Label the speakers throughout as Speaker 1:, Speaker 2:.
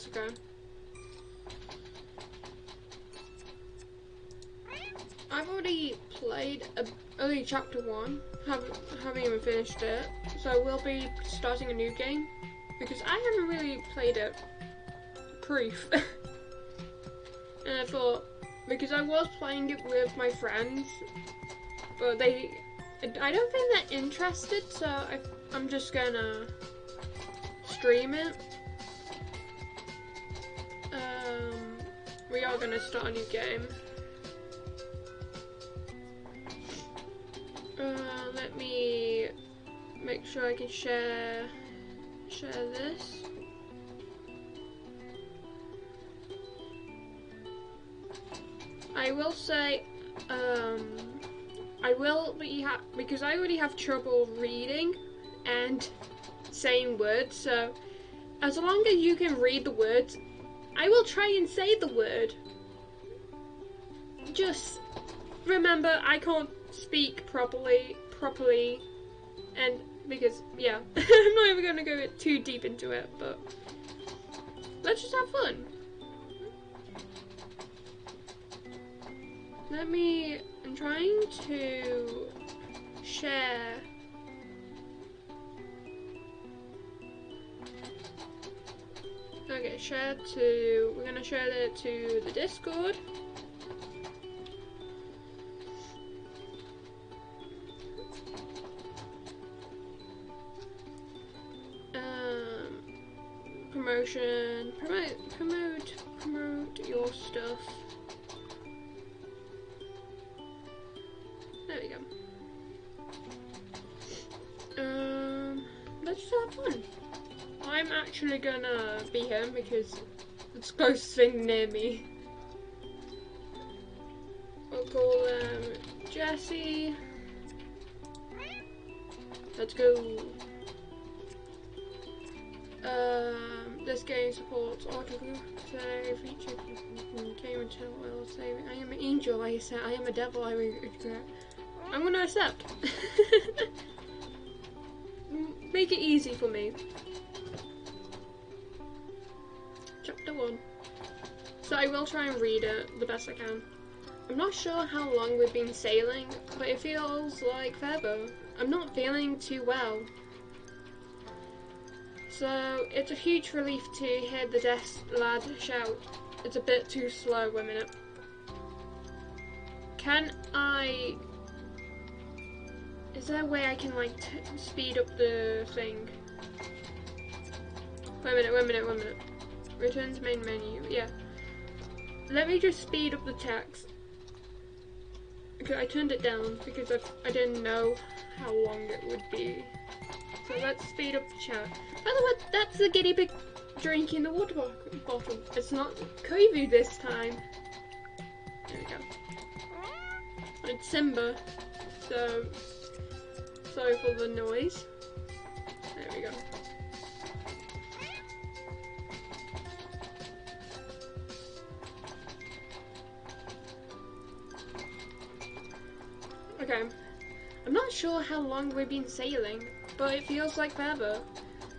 Speaker 1: that's okay. I've already played only chapter 1, haven't even finished it, so we'll be starting a new game, because I haven't really played it. Proof. And I thought, because I was playing it with my friends, but I don't think they're interested, so I'm just gonna stream it. We are gonna start a new game. Let me make sure I can share this. I will say, I will be because I already have trouble reading and saying words, so as long as you can read the words, I will try and say the word. Just remember, I can't speak properly, and because, yeah, I'm not even gonna go too deep into it, but let's just have fun. I'm trying to share. Okay, we're gonna share it to the Discord. Promotion, promote your stuff. There we go. Let's just have fun. I'm actually gonna be him because it's the closest thing near me. We'll call him Jesse. Let's go. This game supports auto save feature. Game until will save. I am an angel, I said. I am a devil, I regret. I'm gonna accept. Make it easy for me. Chapter 1. So I will try and read it the best I can. I'm not sure how long we've been sailing, but it feels like forever. I'm not feeling too well. So it's a huge relief to hear the desk lad shout. It's a bit too slow, a minute. Is there a way I can like speed up the thing? Wait a minute. Return to main menu, yeah. Let me just speed up the text. Okay, I turned it down because I didn't know how long it would be. So let's speed up the chat. By the way, that's the guinea pig drinking the water bottle. It's not Kovu this time. There we go. It's Simba. So, sorry for the noise. There we go. Okay. I'm not sure how long we've been sailing, but it feels like forever.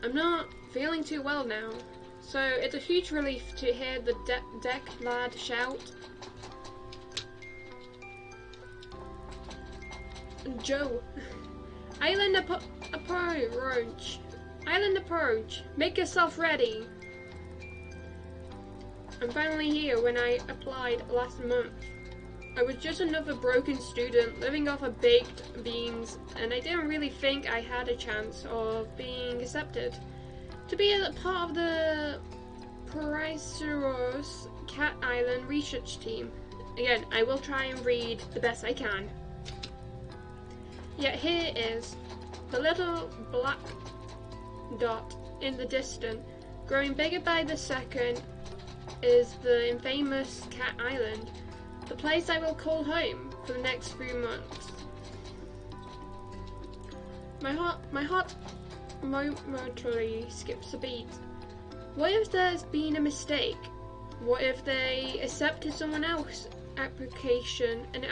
Speaker 1: I'm not feeling too well now, so it's a huge relief to hear the deck lad shout. Joe. Island approach. Island approach. Make yourself ready. I'm finally here when I applied last month. I was just another broken student living off of baked beans, and I didn't really think I had a chance of being accepted to be a part of the Purrfect Cat Island research team. Again, I will try and read the best I can. Yet here is the little black dot in the distance, growing bigger by the second, is the infamous Cat Island. The place I will call home for the next few months. My heart momentarily skips a beat. What if there's been a mistake? What if they accepted someone else's application and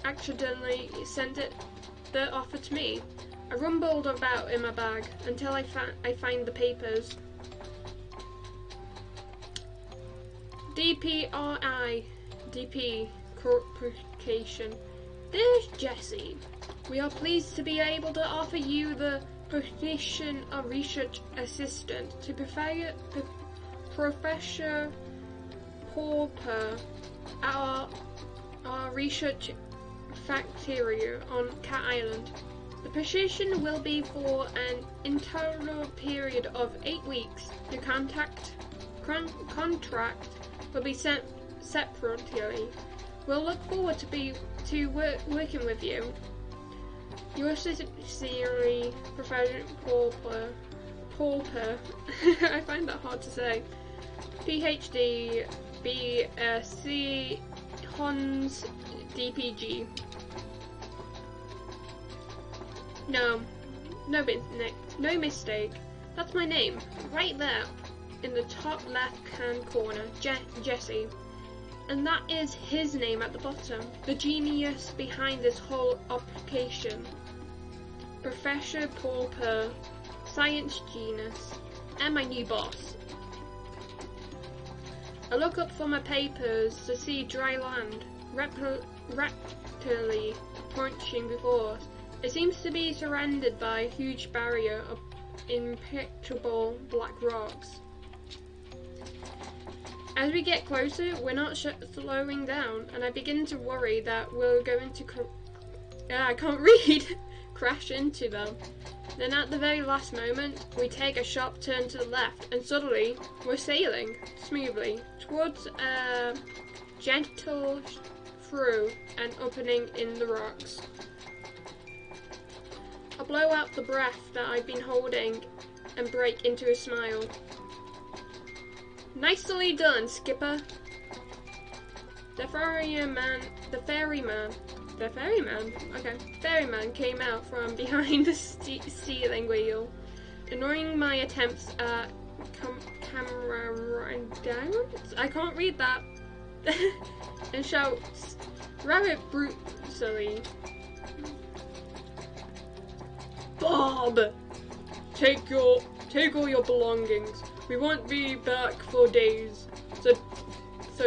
Speaker 1: accidentally sent the offer to me? I rumbled about in my bag until I find the papers. DPRI, DP Corporation. Dear Jesse, we are pleased to be able to offer you the position of research assistant to Professor Purrfect at our research factory on Cat Island. The position will be for an internal period of 8 weeks. Your contract will be sent separately. We'll look forward to working with you. Yours sincerely, Professor Purrfect. I find that hard to say. PhD, BSc, Hons, DPG. No mistake. That's my name, right there, in the top left-hand corner, Jesse. And that is his name at the bottom, the genius behind this whole application. Professor Purrfect, science genius, and my new boss. I look up from my papers to see dry land, rapidly approaching before us. It seems to be surrounded by a huge barrier of impenetrable black rocks. As we get closer, we're not slowing down, and I begin to worry that we're going to I can't read! Crash into them. Then at the very last moment, we take a sharp turn to the left, and suddenly, we're sailing smoothly towards a gentle through an opening in the rocks. I blow out the breath that I've been holding and break into a smile. Nicely done, Skipper. The ferryman came out from behind the steering wheel, ignoring my attempts at camera down. I can't read that. And shouts rather brutally, "Bob, take all your belongings. We won't be back for days, so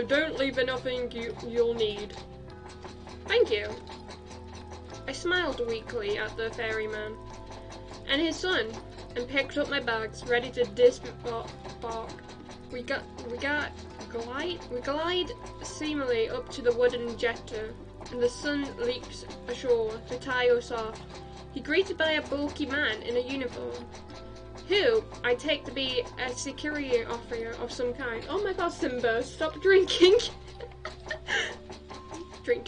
Speaker 1: don't leave anything you'll need." Thank you. I smiled weakly at the ferryman and his son, and picked up my bags, ready to disembark. We glide seemingly up to the wooden jetty, and the son leaps ashore to tie us off. He greeted by a bulky man in a uniform, who I take to be a security officer of some kind. Oh my god, Simba, stop drinking! Drink.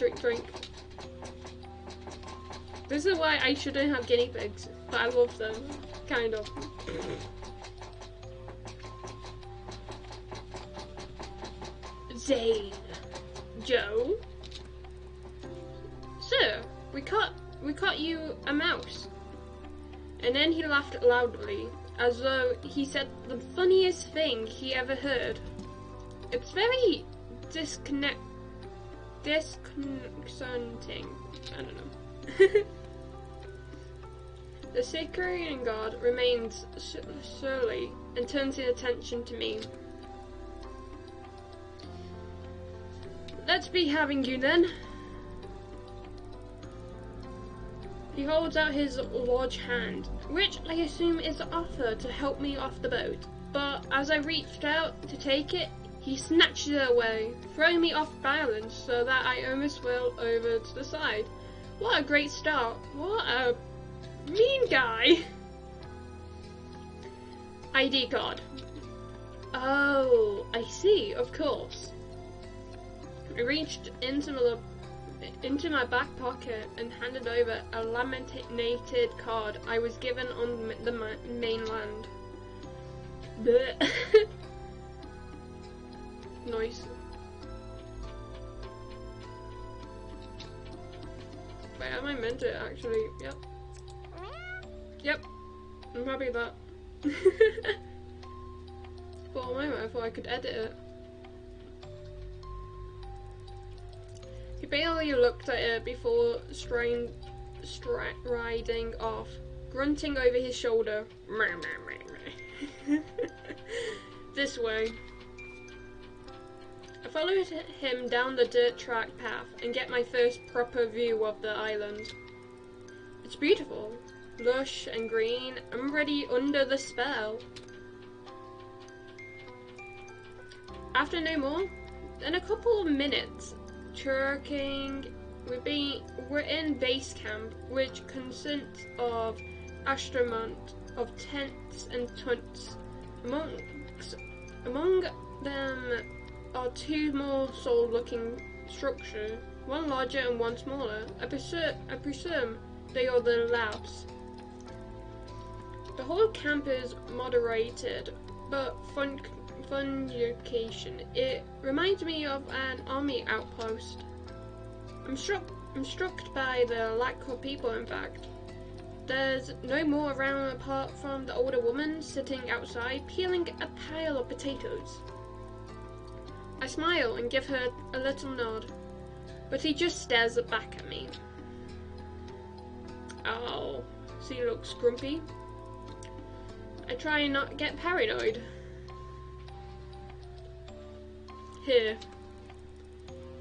Speaker 1: This is why I shouldn't have guinea pigs, but I love them. Kind of. Zane. Joe? Sir, we caught you a mouse. And then he laughed loudly, as though he said the funniest thing he ever heard. It's very disconcerting. I don't know. The security guard remains surly and turns his attention to me. Let's be having you then. He holds out his large hand, which I assume is an offer to help me off the boat. But as I reached out to take it, he snatched it away, throwing me off balance so that I almost fell over to the side. What a great start. What a mean guy. ID card. Oh, I see, of course. I reached into my back pocket and handed over a laminated card I was given on the mainland. Blech. Nice. Wait, am I meant to actually? Yep. I'm happy with that. But I thought I could edit it. He barely looked at it before striding off, grunting over his shoulder. This way. followed him down the dirt track path and get my first proper view of the island. It's beautiful, lush and green. I'm already under the spell. After no more than a couple of minutes trekking, we're in base camp, which consists of astromont of tents and tunts. Among them are two more soul-looking structures, one larger and one smaller. I presume they are the labs. The whole camp is moderated, but fun location. It reminds me of an army outpost. I'm struck by the lack of people, in fact. There's no more around apart from the older woman sitting outside peeling a pile of potatoes. I smile and give her a little nod, but he just stares back at me. Oh, so he looks grumpy. I try and not get paranoid. Here.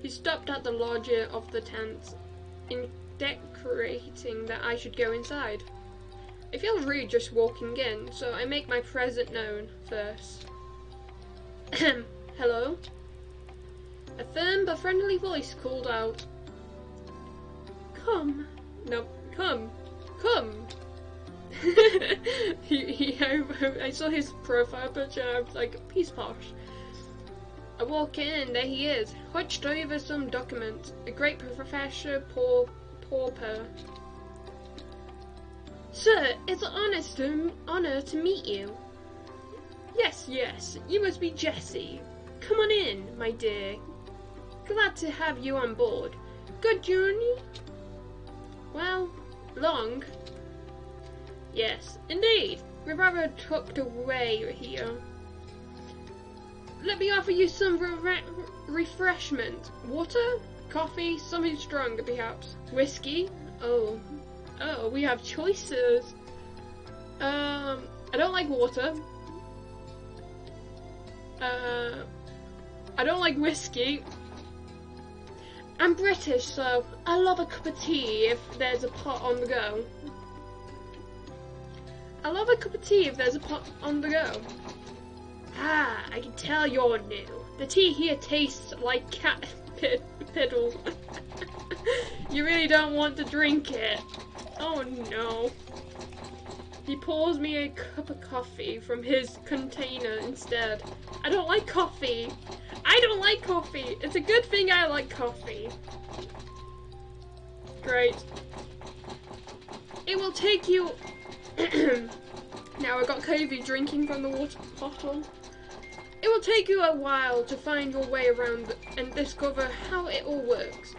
Speaker 1: He stopped at the larger of the tents, indicating that I should go inside. I feel rude just walking in, so I make my presence known first. Hello? A firm but friendly voice called out. Come. No, come. Come. I saw his profile picture and I was like, he's posh. I walk in, there he is, hunched over some documents, a great Professor Pauper. Sir, it's an honour to meet you. Yes, you must be Jessie. Come on in, my dear. Glad to have you on board. Good journey? Well, long. Yes, indeed. We're rather tucked away here. Let me offer you some refreshment. Water? Coffee? Something stronger, perhaps? Whiskey? Oh, we have choices. I don't like water. I don't like whiskey. I'm British, so I love a cup of tea if there's a pot on the go. I love a cup of tea if there's a pot on the go. Ah, I can tell you're new. The tea here tastes like cat piddle. You really don't want to drink it. Oh no. He pours me a cup of coffee from his container instead. I don't like coffee. I don't like coffee. It's a good thing I like coffee. Great. It will take you... Now I got Kobe drinking from the water bottle. It will take you a while to find your way around and discover how it all works.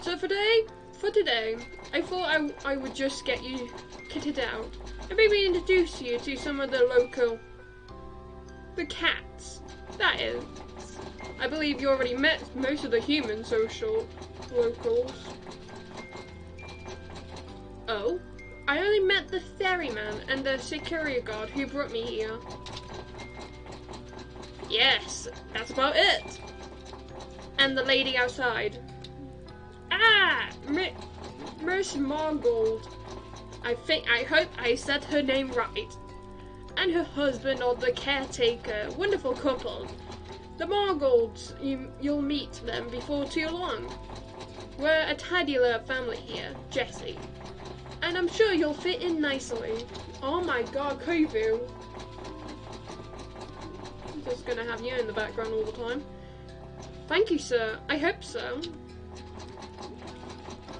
Speaker 1: So for today, I thought I would just get you kitted out and maybe introduce you to some of the cats. That is, I believe you already met most of the human social locals. Oh, I only met the ferryman and the security guard who brought me here. Yes, that's about it. And the lady outside. Ah, Miss Margold. I hope I said her name right. And her husband or the caretaker, wonderful couple. The Margolds, you'll meet them before too long. We're a tidy little family here, Jessie. And I'm sure you'll fit in nicely. Oh my god, Kovu. Just gonna have you in the background all the time. Thank you, sir. I hope so.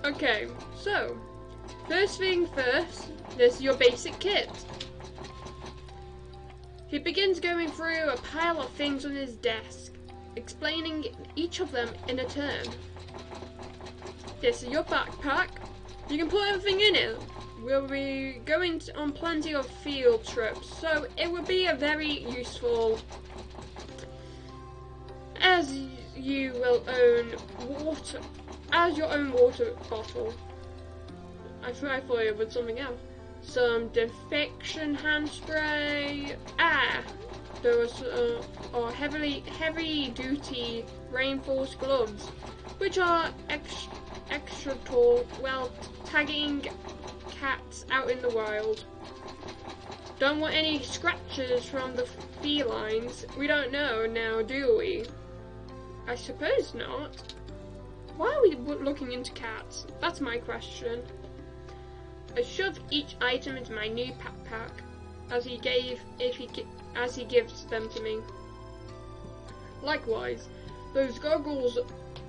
Speaker 1: Okay, so first thing first, this is your basic kit. He begins going through a pile of things on his desk, explaining each of them in a turn. This is your backpack. You can put everything in it. We'll be going on plenty of field trips, so it will be a very useful, as you will own water, as your own water bottle. I thought it was something else. Some disinfection hand spray. Those are heavy-duty reinforced gloves, which are extra tall while tagging cats out in the wild. Don't want any scratches from the felines. We don't know now, do we? I suppose not. Why are we looking into cats? That's my question. I shove each item into my new backpack as he gives them to me. Likewise, those goggles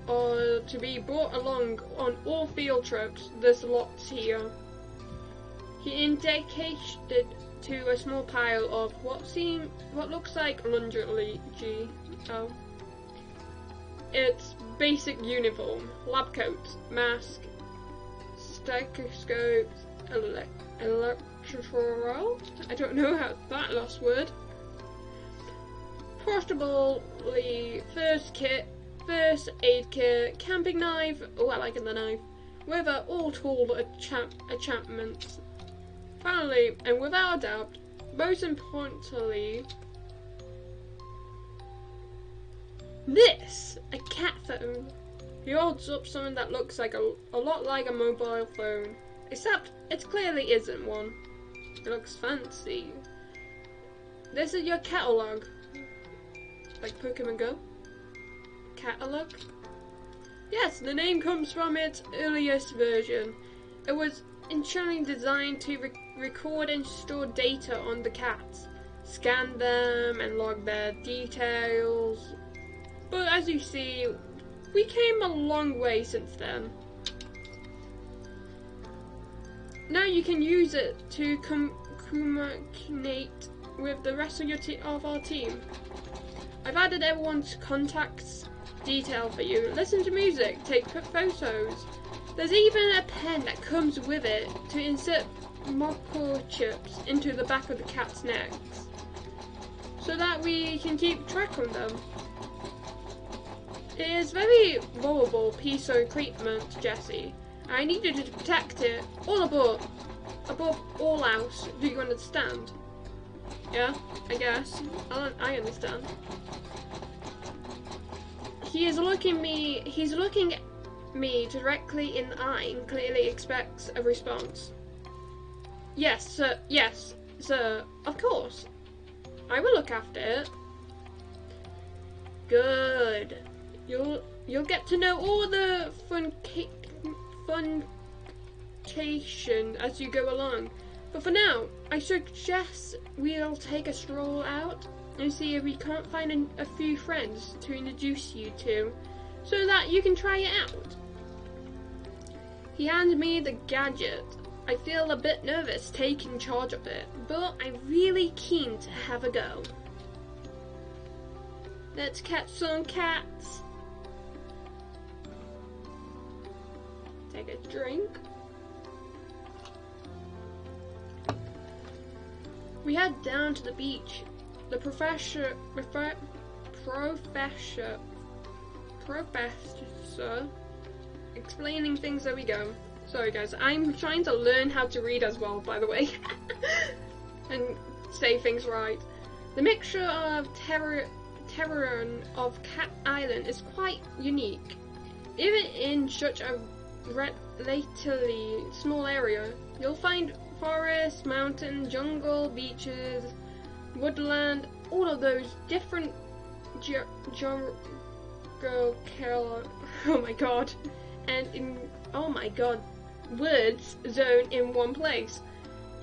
Speaker 1: are to be brought along on all field trips. There's lots here. He indicated to a small pile of what looks like lingerie. Oh. It's basic uniform, lab coats, mask, stethoscopes, electoral. I don't know how that last word. Portably first aid kit, camping knife. Oh, I like the knife. With all tool enchantments. Finally, and without a doubt, most importantly, this, a cat phone. He holds up something that looks like a lot like a mobile phone, except it clearly isn't one. It looks fancy. This is your catalog, like Pokemon Go. Catalog? Yes, the name comes from its earliest version. It was initially designed to record and store data on the cats, scan them and log their details. But as you see, we came a long way since then. Now you can use it to communicate with the rest of our team. I've added everyone's contacts detail for you. Listen to music, take photos. There's even a pen that comes with it to insert microchips into the back of the cat's necks, so that we can keep track of them. It is very vulnerable piece of equipment, Jesse. I need you to protect it all above all else. Do you understand? Yeah, I guess. I understand. He's looking at me directly in the eye and clearly expects a response. Yes, sir. Yes, sir. Of course. I will look after it. Good. You'll get to know all the funcation as you go along. But for now, I suggest we'll take a stroll out and see if we can't find a few friends to introduce you to, so that you can try it out. He hands me the gadget. I feel a bit nervous taking charge of it, but I'm really keen to have a go. Let's catch some cats. Take a drink. We head down to the beach. The professor explaining things as we go. Sorry guys, I'm trying to learn how to read as well, by the way, and say things right. The mixture of terrain of Cat Island is quite unique. Even in such a relatively small area, you'll find forest, mountain, jungle, beaches, woodland, all of those different words zone in one place.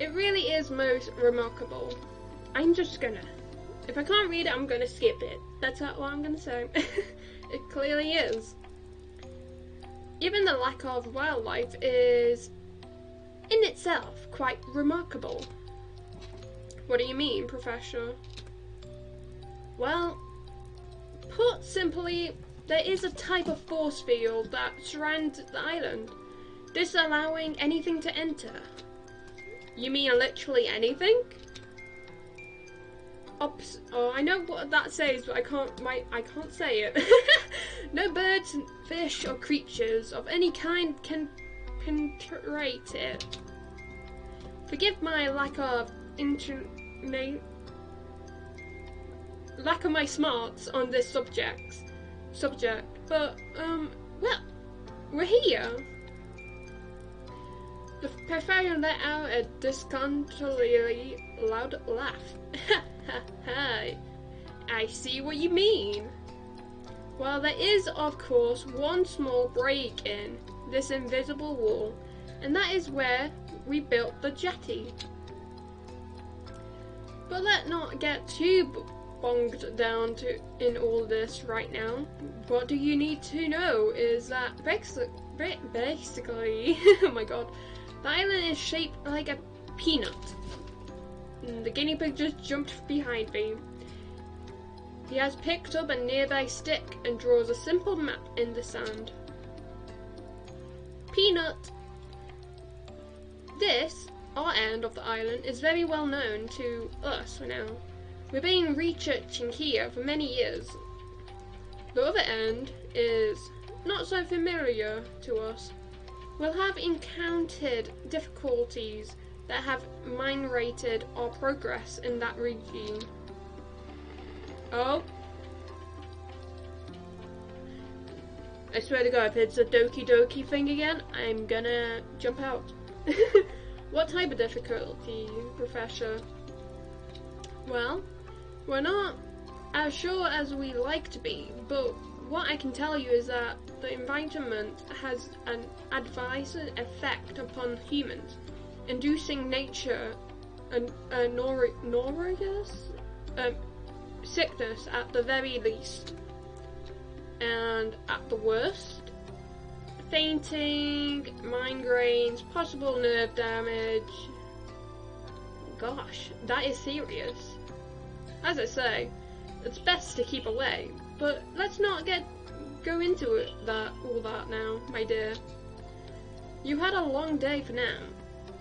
Speaker 1: It really is most remarkable. I'm just gonna, if I can't read it, I'm gonna skip it. That's what I'm gonna say. It clearly is. Even the lack of wildlife is, in itself, quite remarkable. What do you mean, Professor? Well, put simply, there is a type of force field that surrounds the island, disallowing anything to enter. You mean literally anything? Oh, I know what that says, but I can't say it. No birds, fish, or creatures of any kind can penetrate it. Forgive my lack of lack of my smarts on this subject. But, well, we're here. The professor let out a discontentedly loud laugh. Hi, I see what you mean. Well, there is, of course, one small break in this invisible wall, and that is where we built the jetty. But let's not get too bogged down in all this right now. What do you need to know is that basically, oh my god, the island is shaped like a peanut. The guinea pig just jumped behind me. He has picked up a nearby stick and draws a simple map in the sand. Peanut! This, our end of the island, is very well known to us now. We've been researching here for many years. The other end is not so familiar to us. We'll have encountered difficulties that have minerated our progress in that region. Oh. I swear to God, if it's a Doki Doki thing again, I'm gonna jump out. What type of difficulty, Professor? Well, we're not as sure as we like to be, but what I can tell you is that the environment has an adverse effect upon humans, inducing nature and sickness at the very least, and at the worst, fainting, migraines, possible nerve damage. Gosh, that is serious. As I say, it's best to keep away, but let's not go into all that now, my dear. You had a long day for now.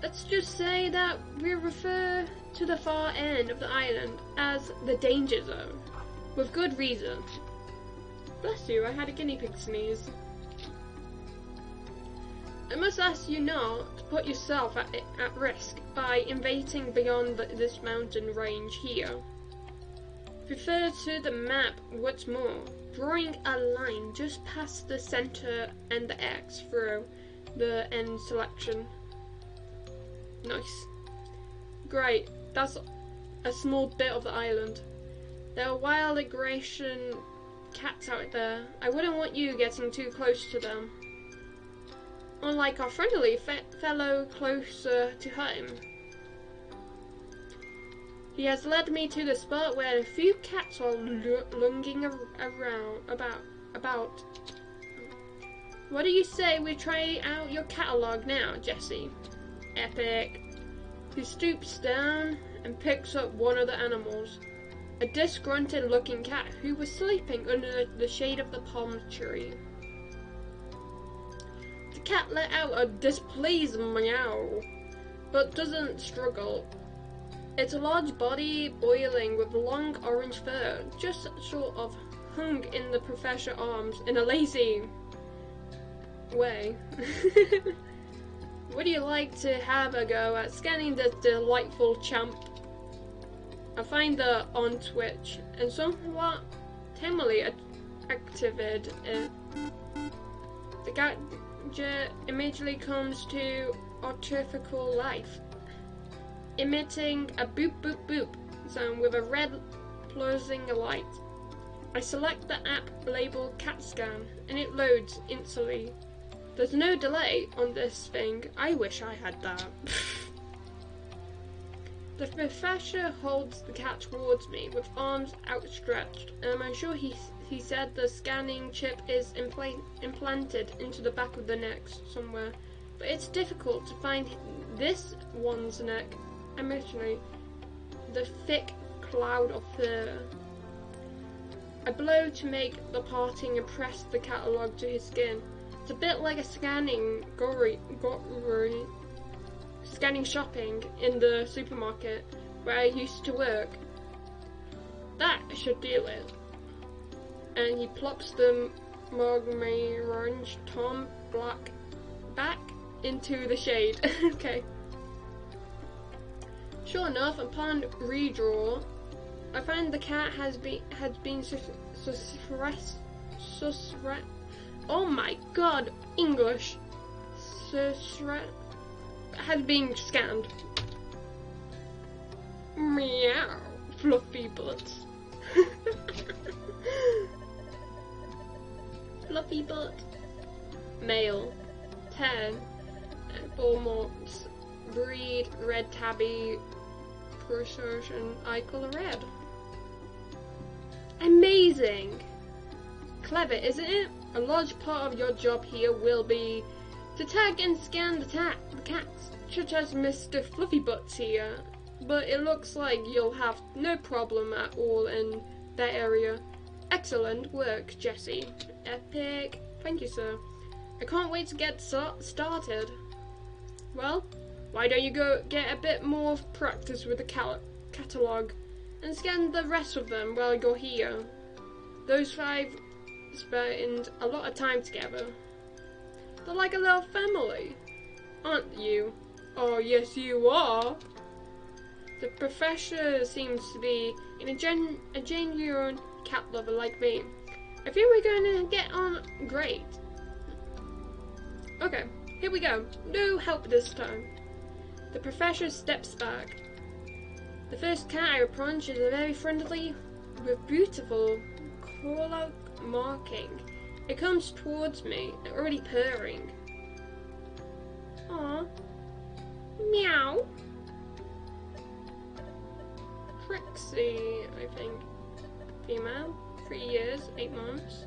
Speaker 1: Let's just say that we refer to the far end of the island as the danger zone, with good reason. Bless you, I had a guinea pig sneeze. I must ask you not to put yourself at risk by invading beyond this mountain range here. Refer to the map once more, drawing a line just past the center and the X through the end selection. Nice. Great, that's a small bit of the island. There are wild aggression cats out there. I wouldn't want you getting too close to them. Unlike our friendly fellow closer to home. He has led me to the spot where a few cats are lunging about. What do you say we try out your catalogue now, Jessie? Epic. He stoops down and picks up one of the animals, a disgruntled looking cat who was sleeping under the shade of the palm tree. The cat let out a displeased meow, but doesn't struggle. Its large body, boiling with long orange fur, just sort of hung in the professor's arms in a lazy way. Would you like to have a go at scanning this delightful champ? I find the on Twitch and somewhat timidly activated. The gadget immediately comes to artificial life, emitting a boop boop boop sound with a red pulsing light. I select the app labeled CAT scan and it loads instantly. There's no delay on this thing. I wish I had that. The professor holds the cat towards me with arms outstretched, and I'm sure he said the scanning chip is implanted into the back of the neck somewhere, but it's difficult to find this one's neck. Emotionally, the thick cloud of fur. I blow to make the parting and press the catalogue to his skin. It's a bit like a scanning shopping in the supermarket where I used to work. That should do it. And he plops the orange Tom Black back into the shade. Okay. Sure enough, upon redraw, I find the cat has been oh my god, English. Has been scanned. Meow, fluffy butts. Fluffy butt. Male, 10, and 4 months. Breed, red tabby, Purrfect, eye colour red. Amazing! Clever, isn't it? A large part of your job here will be to tag and scan the cats, such as Mr. Fluffy Butts here. But it looks like you'll have no problem at all in that area. Excellent work, Jessie. Epic. Thank you, sir. I can't wait to get started. Well, why don't you go get a bit more practice with the catalogue and scan the rest of them while you're here. Those 5 spend a lot of time together. They're like a little family, aren't you? Oh, yes you are. The professor seems to be a genuine cat lover like me. I think we're going to get on great. Okay, here we go. No help this time. The professor steps back. The first cat I approach is very friendly with beautiful collar marking. It comes towards me, already purring. Aww. Meow. Trixie, I think. Female, 3 years, 8 months.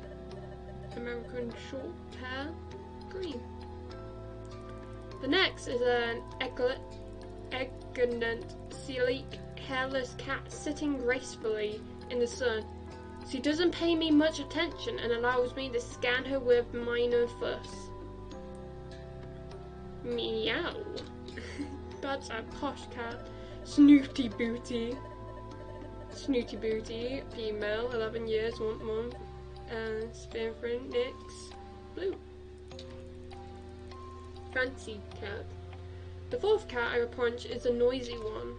Speaker 1: American short hair, green. The next is an elegant, sleek, hairless cat sitting gracefully in the sun. She doesn't pay me much attention and allows me to scan her with minor fuss. Meow. That's a posh cat. Snooty Booty. Snooty Booty, female, 11 years, 1 month. Spinfront, Nix, blue. Fancy cat. The 4th cat I approach is a noisy one.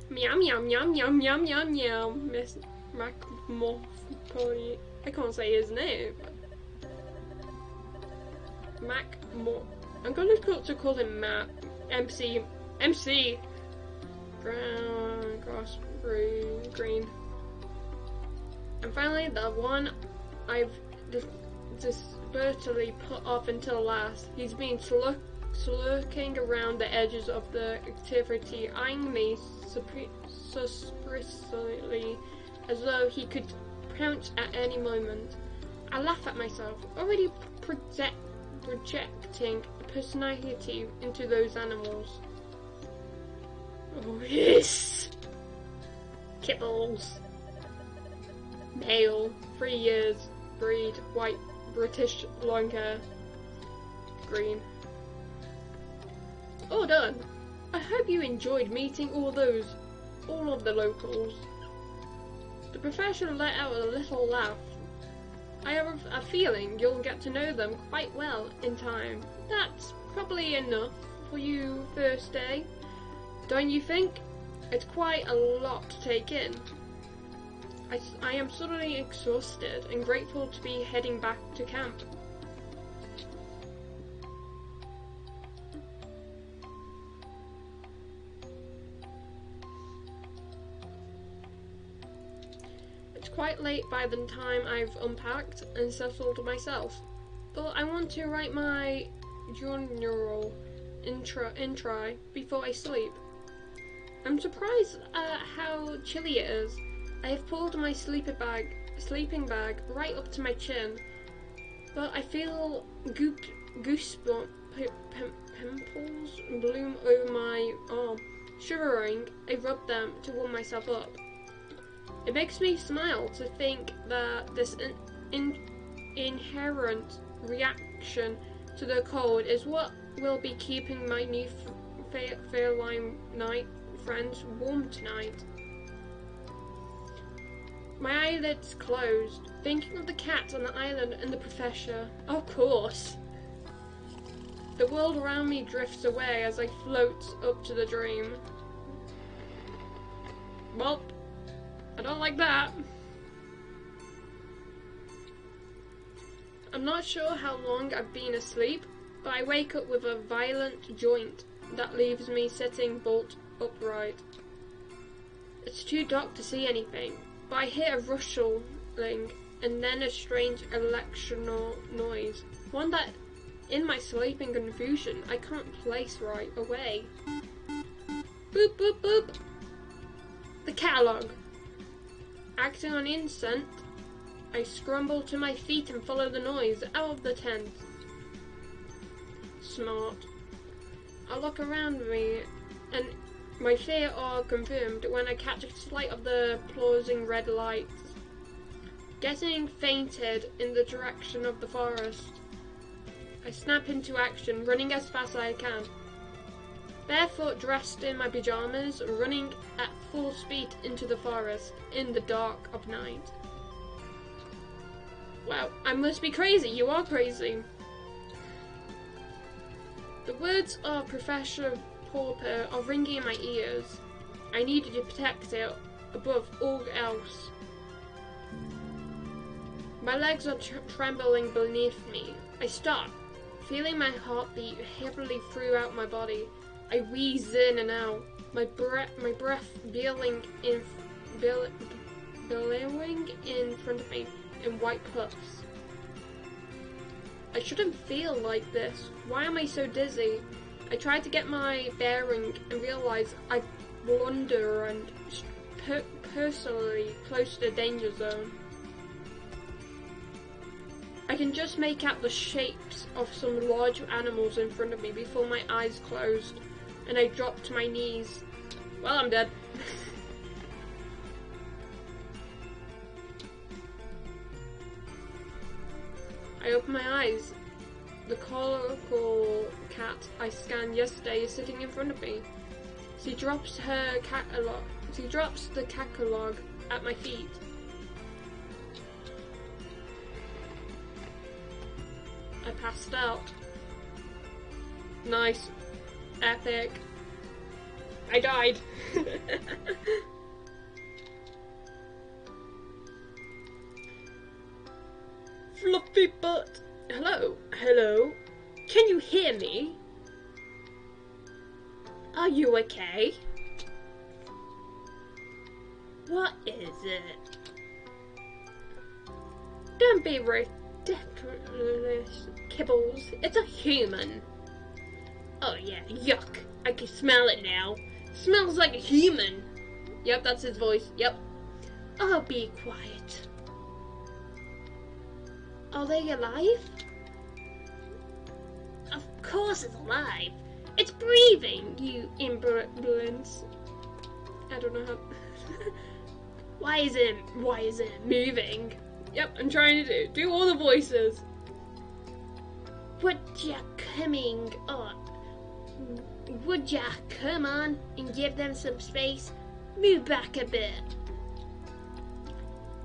Speaker 1: Meow meow meow meow meow meow meow. Miss MacMorphy. I can't say his name. I'm gonna call him Matt. MC. Brown, grass, green. And finally, the one I've desperately put off until last. He's been lurking around the edges of the activity, eyeing me suspiciously as though he could pounce at any moment. I laugh at myself, already projecting a personality into those animals. Oh, yes! Kibbles. Male, 3 years, breed, white, British, long hair, green. All done. I hope you enjoyed meeting all of the locals. The professor let out a little laugh. I have a feeling you'll get to know them quite well in time. That's probably enough for you first day, don't you think? It's quite a lot to take in. I am suddenly exhausted and grateful to be heading back to camp. It's quite late by the time I've unpacked and settled myself, but I want to write my journal intro before I sleep. I'm surprised at how chilly it is. I have pulled my sleeping bag right up to my chin, but I feel goosebumps pimples bloom over my arm. Shivering, I rub them to warm myself up. It makes me smile to think that this inherent reaction to the cold is what will be keeping my new feline night friends warm tonight. My eyelids closed, thinking of the cat on the island and the professor. Of course. The world around me drifts away as I float up to the dream. Well, I don't like that. I'm not sure how long I've been asleep, but I wake up with a violent joint that leaves me sitting bolt upright. It's too dark to see anything, but I hear a rustling and then a strange electrical noise, one that, in my sleeping confusion, I can't place right away. Boop, boop, boop. The catalogue. Acting on instinct, I scramble to my feet and follow the noise out of the tent. Smart. I look around me, and my fears are confirmed when I catch a sight of the blazing red lights, getting fainted in the direction of the forest. I snap into action, running as fast as I can. Barefoot, dressed in my pajamas, running at full speed into the forest in the dark of night. Wow, I must be crazy. You are crazy. The words of Professor Purrfect are ringing in my ears. I needed to protect it above all else. My legs are trembling beneath me. I stop, feeling my heartbeat heavily throughout my body. I wheeze in and out, my breath billowing in front of me in white puffs. I shouldn't feel like this. Why am I so dizzy? I try to get my bearing and realize I blunder and personally close to the danger zone. I can just make out the shapes of some large animals in front of me before my eyes closed, and I drop to my knees. Well, I'm dead. I open my eyes. The colourful cat I scanned yesterday is sitting in front of me. She drops the catalogue at my feet. I passed out. Nice. Epic. I died. Fluffy butt. Hello? Hello? Can you hear me? Are you okay? What is it? Don't be ridiculous, Kibbles. It's a human. Oh yeah, yuck. I can smell it now. Smells like a human. Yep, that's his voice. Yep. Oh, be quiet. Are they alive? Of course it's alive. It's breathing, you imbalance. I don't know how. Why is it moving? Yep, I'm trying to do all the voices. Would ya coming up? Would ya come on and give them some space? Move back a bit.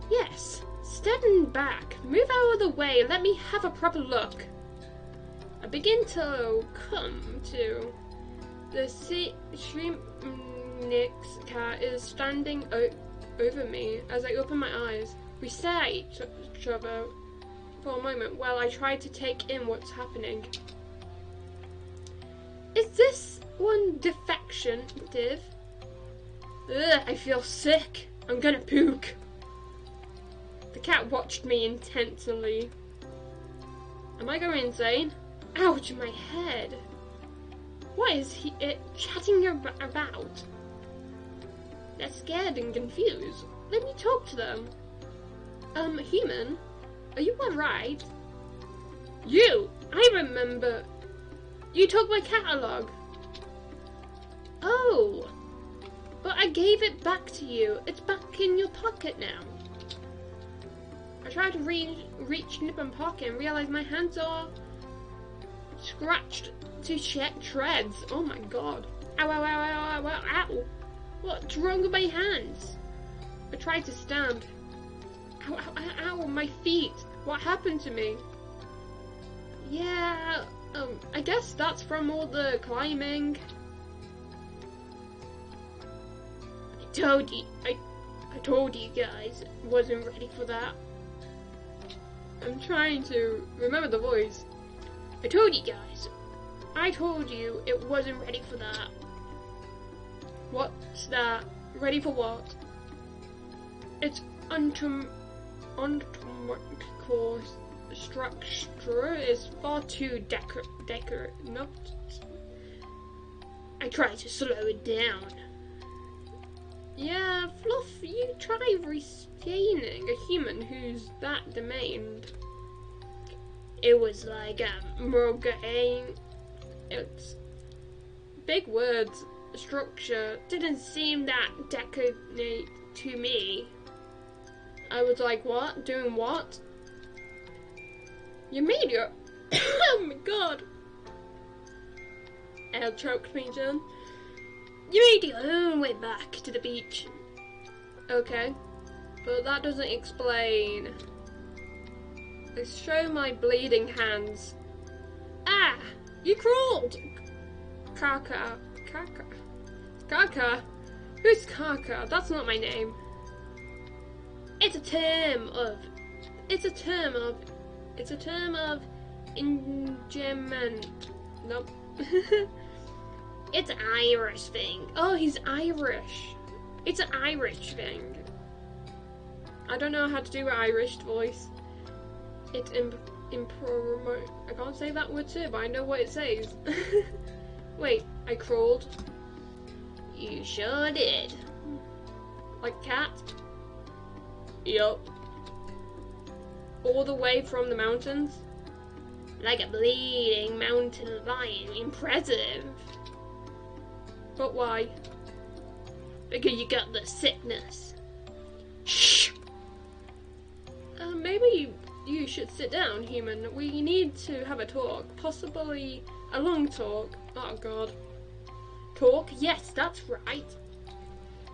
Speaker 1: Yes, stepping back. Move out of the way and let me have a proper look. I begin to come to. The Shrimpnik's cat is standing over me as I open my eyes. We stare at each other for a moment while I try to take in what's happening. Is this one defective? Ugh, I feel sick. I'm gonna puke. The cat watched me intently. Am I going insane? Ouch, my head. What is it chatting about? They're scared and confused. Let me talk to them. Human, are you alright? You! I remember. You took my catalogue. Oh, but I gave it back to you. It's back in your pocket now. I tried to reach in my pocket and realized my hands are scratched to shreds. Oh my god. Ow, ow, ow, ow, ow, ow, ow. What's wrong with my hands? I tried to stand. Ow, ow, ow, ow, my feet. What happened to me? Yeah, I guess that's from all the climbing. told you, I told you guys wasn't ready for that. I'm trying to remember the voice. I told you guys. I told you it wasn't ready for that. What's that? Ready for what? Its anatomical structure is far too not. I tried to slow it down. Yeah, Fluff, you try restraining a human who's that demeaned. It was like a murgaing. It's big words. Structure didn't seem that decorate to me. I was like, what? Doing what? You made your oh my god. Elle choked me, Jen. You made your own way back to the beach. Okay. But that doesn't explain. Let's show my bleeding hands. Ah! You crawled! Kaka. Kaka? Kaka? Who's Kaka? That's not my name. It's a term of endearment. Nope. It's an Irish thing. Oh, he's Irish. It's an Irish thing. I don't know how to do an Irish voice. It's I can't say that word too, but I know what it says. Wait, I crawled. You sure did. Like a cat? Yup. All the way from the mountains? Like a bleeding mountain lion. Impressive. But why? Because you got the sickness. Shh! Maybe you should sit down, human. We need to have a talk. Possibly a long talk. Oh god. Talk? Yes, that's right.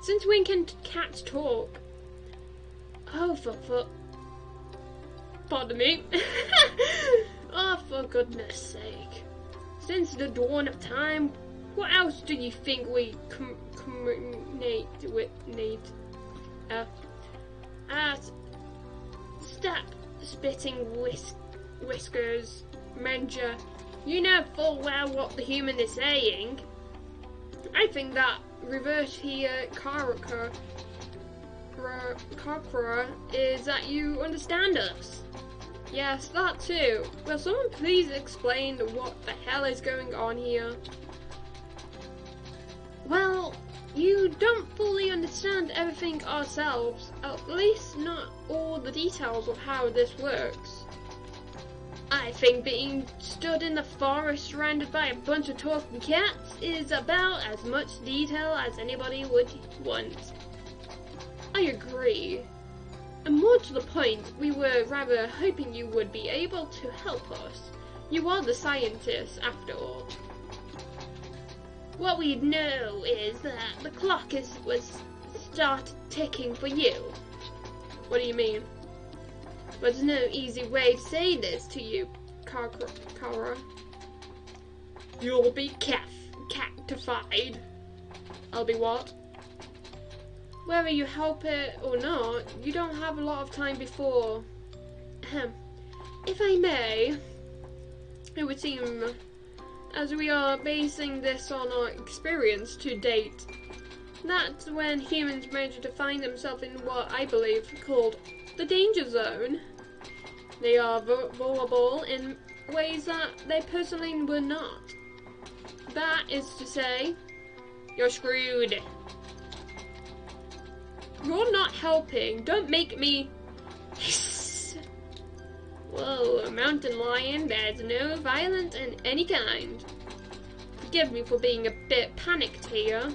Speaker 1: Since when can cats talk? Oh, for pardon me. Oh, for goodness sake. Since the dawn of time, what else do you think we communicate with need? Stop spitting whiskers, Manger. You know full well what the human is saying. I think that reverse here, Karaka, is that you understand us. Yes, that too. Will someone please explain what the hell is going on here? Well, you don't fully understand everything ourselves, at least not all the details of how this works. I think being stood in the forest surrounded by a bunch of talking cats is about as much detail as anybody would want. I agree. And more to the point, we were rather hoping you would be able to help us. You are the scientists, after all. What we know is that the clock was started ticking for you. What do you mean? There's no easy way to say this to you, Kara. You'll be catified. I'll be what? Whether you help it or not, you don't have a lot of time before. If I may, it would seem, as we are basing this on our experience to date, that's when humans manage to find themselves in what I believe called the danger zone. They are vulnerable in ways that they personally were not. That is to say, you're screwed. You're not helping. Don't make me hiss. Whoa, a mountain lion, there's no violence in any kind. Forgive me for being a bit panicked here.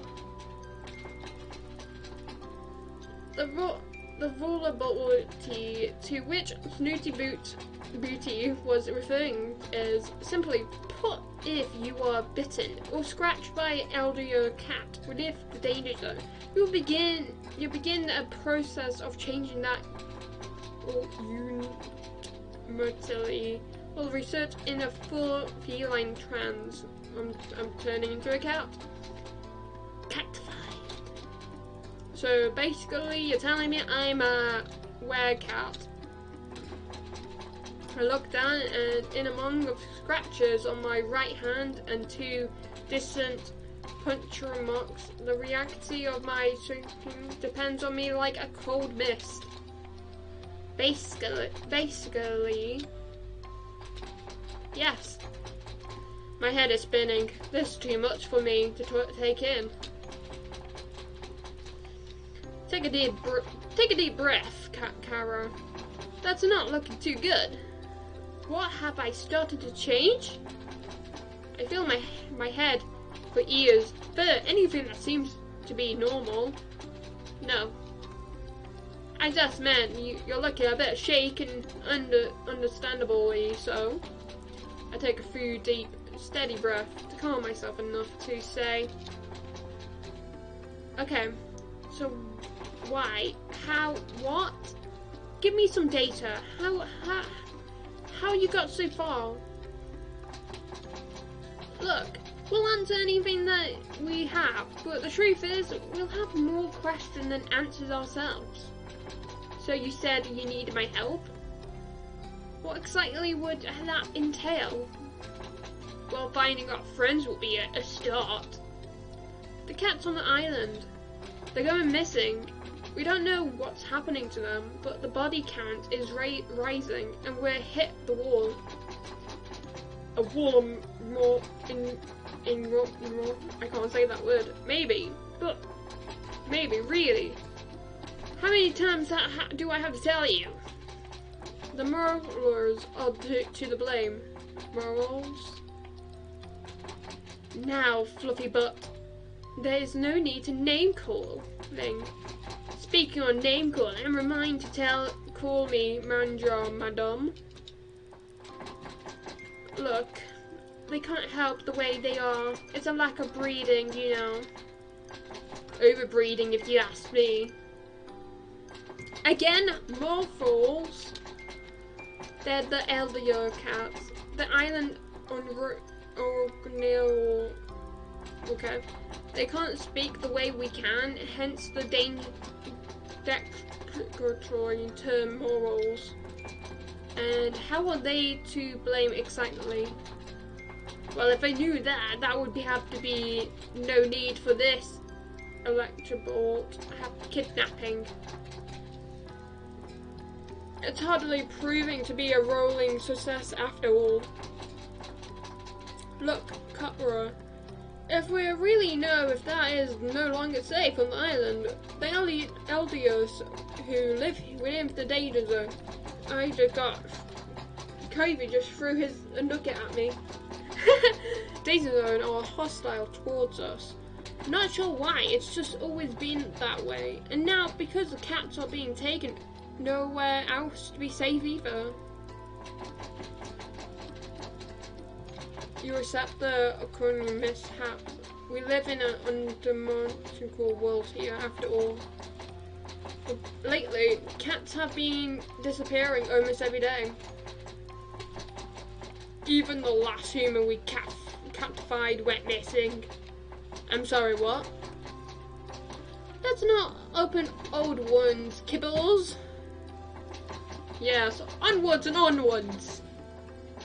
Speaker 1: The vulnerability to which Snooty Booty was referring is simply put, if you are bitten or scratched by an elderly cat within the danger zone, you begin a process of changing that universally. Well, research in a full feline trance. I'm turning into a cat. Catified. So basically, you're telling me I'm a werecat. I look down, and in among the scratches on my right hand and 2 distant puncture marks, the reality of my shrinking depends on me like a cold mist. Basically, yes. My head is spinning. This is too much for me to take in. Take a deep breath, Kara. That's not looking too good. What, have I started to change? I feel my head for ears, for anything that seems to be normal. No. I just meant you're looking a bit shaken, understandably so. I take a few deep, steady breaths to calm myself enough to say, okay, so why, how, what? Give me some data. How you got so far? Look, we'll answer anything that we have, but the truth is, we'll have more questions than answers ourselves. So you said you needed my help? What exactly would that entail? Well, finding our friends will be a start. The cats on the island, they're going missing. We don't know what's happening to them, but the body count is rising, and we're hit the wall. A wall more in I can't say that word. Maybe, but maybe really. How many times do I have to tell you? The murderers are to the blame. Morals. Now, fluffy butt, there is no need to name calling. Speaking on name calling, I'm reminded to call me Manja, madame. Look, they can't help the way they are. It's a lack of breeding, you know. Overbreeding, if you ask me. Again, more fools. They're the elder cats. The island on okay. They can't speak the way we can, hence the derogatory term morals. And how are they to blame exactly? Well, if I knew that, that would have to be no need for this electrical kidnapping. It's hardly proving to be a rolling success after all. Look, Cutler, if we really know if that is no longer safe on the island, the elders who live within the danger zone, I just got Kobe just threw his nugget at me. Danger zone are hostile towards us. Not sure why, it's just always been that way. And now, because the cats are being taken, nowhere else to be safe either. You accept the occurring mishap. We live in an undimensional world here, after all. But lately, cats have been disappearing almost every day. Even the last human we captified went missing. I'm sorry, what? Let's not open old wounds, kibbles. Yes, onwards and onwards.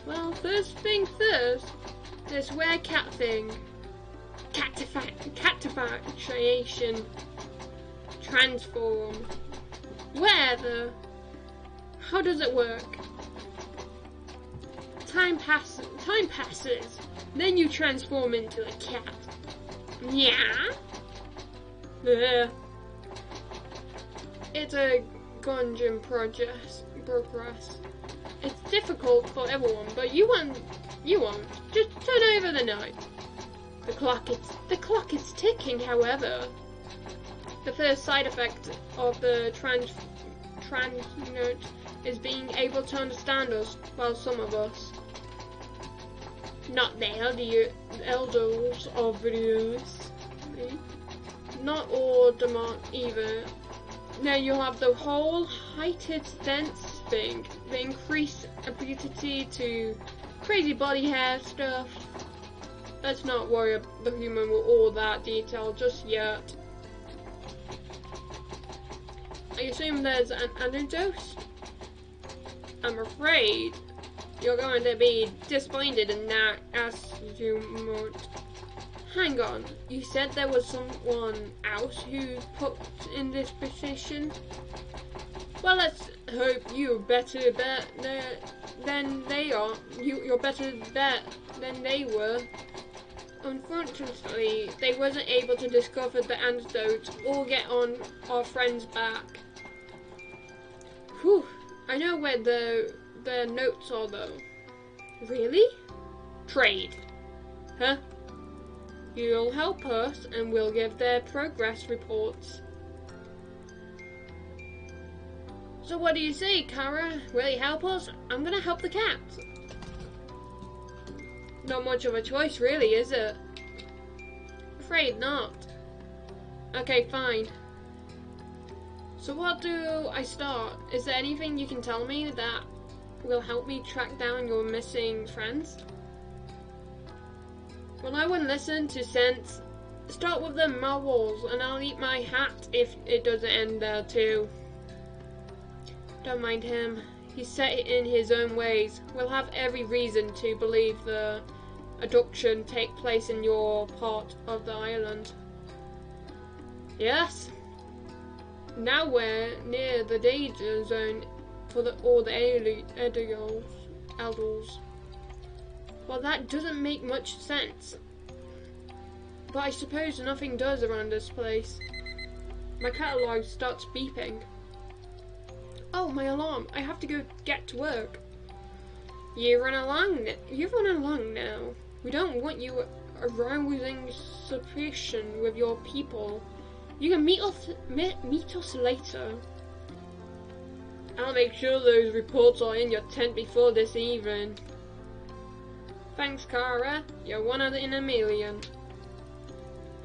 Speaker 1: Well, first thing first, this werecat thing. Catification. Transform. How does it work? Time passes, then you transform into a cat. Yeah? It's a Gungeon progress. It's difficult for everyone, but you won't. Just turn over the night. The clock is ticking, however. The first side effect of the transnode is being able to understand us, while some of us. Not the elders of videos. Not all demand either. Now you have the whole heightened sense thing, the increased ability to crazy body hair stuff. Let's not worry about the human with all that detail just yet. assume there's an antidote? I'm afraid you're going to be disappointed in that, as you might. Hang on, you said there was someone else who put in this position? Well, let's hope you're better bet than they are. You're better bet than they were. Unfortunately, they wasn't able to discover the antidote or get on our friend's back. Whew, I know where the notes are though. Really? Trade. Huh? You'll help us and we'll give their progress reports. So what do you say, Kara? Will you help us? I'm gonna help the cat. Not much of a choice really, is it? Afraid not. Okay, fine. So what do I start? Is there anything you can tell me that will help me track down your missing friends? Well, I wouldn't listen to sense. Start with the marbles and I'll eat my hat if it doesn't end there too. Don't mind him. He's set in his own ways. We'll have every reason to believe the abduction take place in your part of the island. Yes? Now we're near the danger zone for all the elders. Well, that doesn't make much sense. But I suppose nothing does around this place. My catalogue starts beeping. Oh, my alarm. I have to go get to work. You run along now. We don't want you arousing suspicion with your people. You can meet us later. I'll make sure those reports are in your tent before this evening. Thanks, Kara. You're one in a million.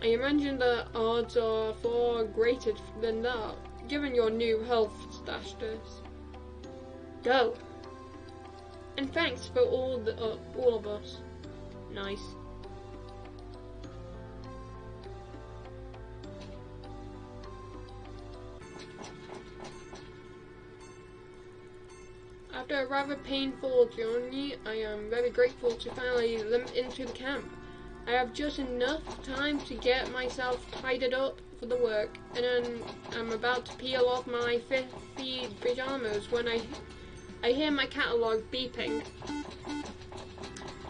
Speaker 1: I imagine the odds are far greater than that, given your new health status. Go. And thanks for all of us. Nice. After a rather painful journey, I am very grateful to finally limp into the camp. I have just enough time to get myself tidied up for the work, and then I'm about to peel off my filthy pajamas when I hear my catalogue beeping.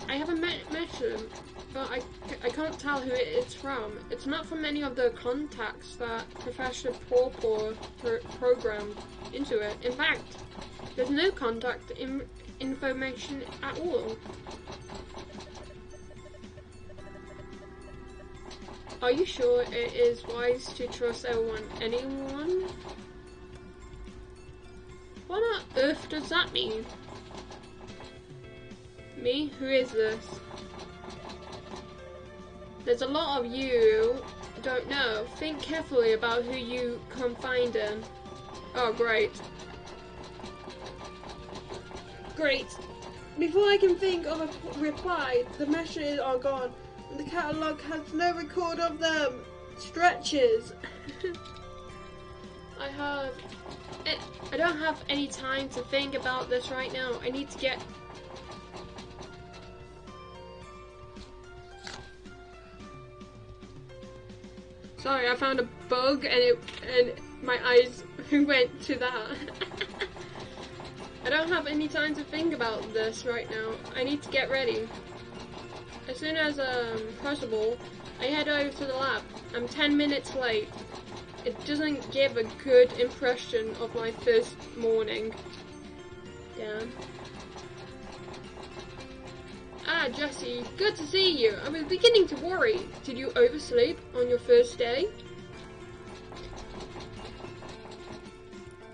Speaker 1: I haven't met him, but I can't tell who it's from. It's not from any of the contacts that Professor Purrfect programmed into it. In fact, there's no contact information at all. Are you sure it is wise to trust anyone? What on earth does that mean? Me? Who is this? There's a lot of you don't know. Think carefully about who you confide in. Oh, great. Great. Before I can think of a reply, the messages are gone, and the catalogue has no record of them. Stretches. I don't have any time to think about this right now. I need to get... Sorry, I found a bug and my eyes went to that. I don't have any time to think about this right now. I need to get ready. As soon as possible, I head over to the lab. I'm 10 minutes late. It doesn't give a good impression of my first morning. Damn. Ah, Jesse, good to see you. I was beginning to worry. Did you oversleep on your first day?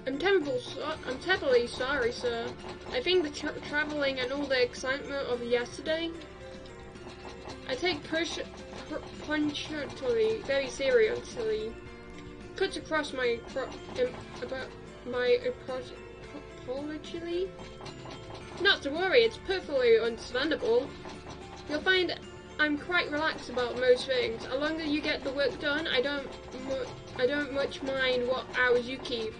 Speaker 1: I'm terribly sorry, sir. I think the traveling and all the excitement of yesterday. I take punctuality very seriously. Cuts across my apology. Not to worry, it's perfectly understandable. You'll find I'm quite relaxed about most things. As long as you get the work done, I don't much mind what hours you keep.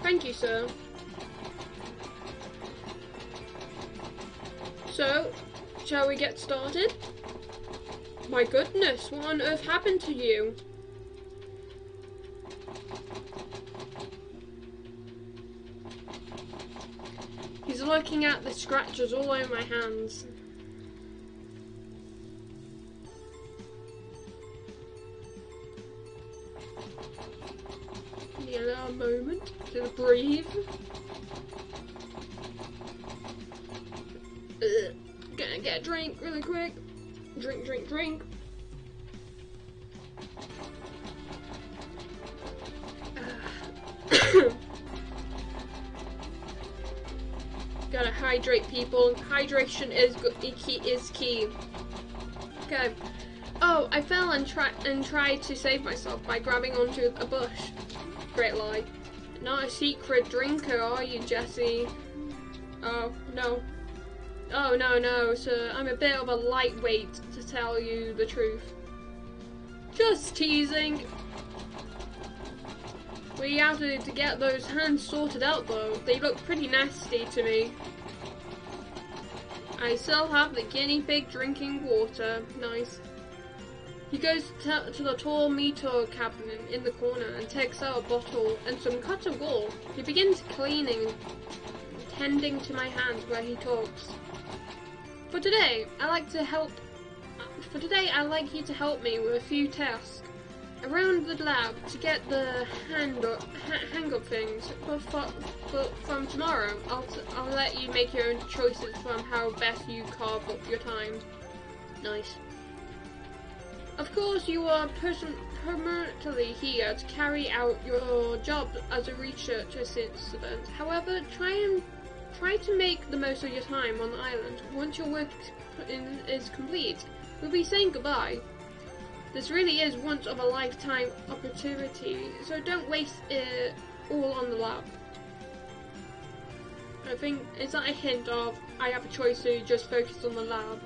Speaker 1: Thank you, sir. So, shall we get started? My goodness, what on earth happened to you? He's looking at the scratches all over my hands. Need a little moment to breathe. Gonna get a drink really quick. Drink, drink, drink. Gotta hydrate, people. Hydration is key. Okay. Oh, I fell and tried to save myself by grabbing onto a bush. Great lie. Not a secret drinker, are you, Jesse? Oh, no. Oh, no, sir. I'm a bit of a lightweight, to tell you the truth. Just teasing. We have to get those hands sorted out, though. They look pretty nasty to me. I still have the guinea pig drinking water. Nice. He goes to the tall metal cabinet in the corner and takes out a bottle and some cotton wool. He begins cleaning, tending to my hands where he talks. For today, I'd like you to help me with a few tasks around the lab to get the hang of things. But from tomorrow, I'll let you make your own choices from how best you carve up your time. Nice. Of course, you are permanently here to carry out your job as a research assistant. However, try to make the most of your time on the island. Once your work is complete, we'll be saying goodbye. This really is once of a lifetime opportunity, so don't waste it all on the lab. I think, is that a hint of I have a choice to just focus on the lab?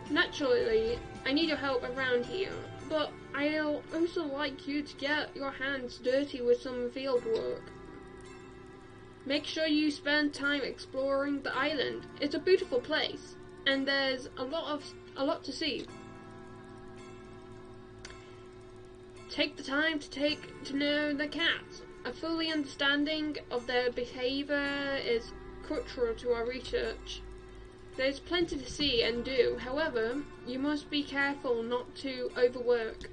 Speaker 1: Naturally, I need your help around here, but I'll also like you to get your hands dirty with some field work. Make sure you spend time exploring the island. It's a beautiful place, and there's a lot to see. Take the time to know the cats. A fully understanding of their behaviour is crucial to our research. There's plenty to see and do, however, you must be careful not to overwork.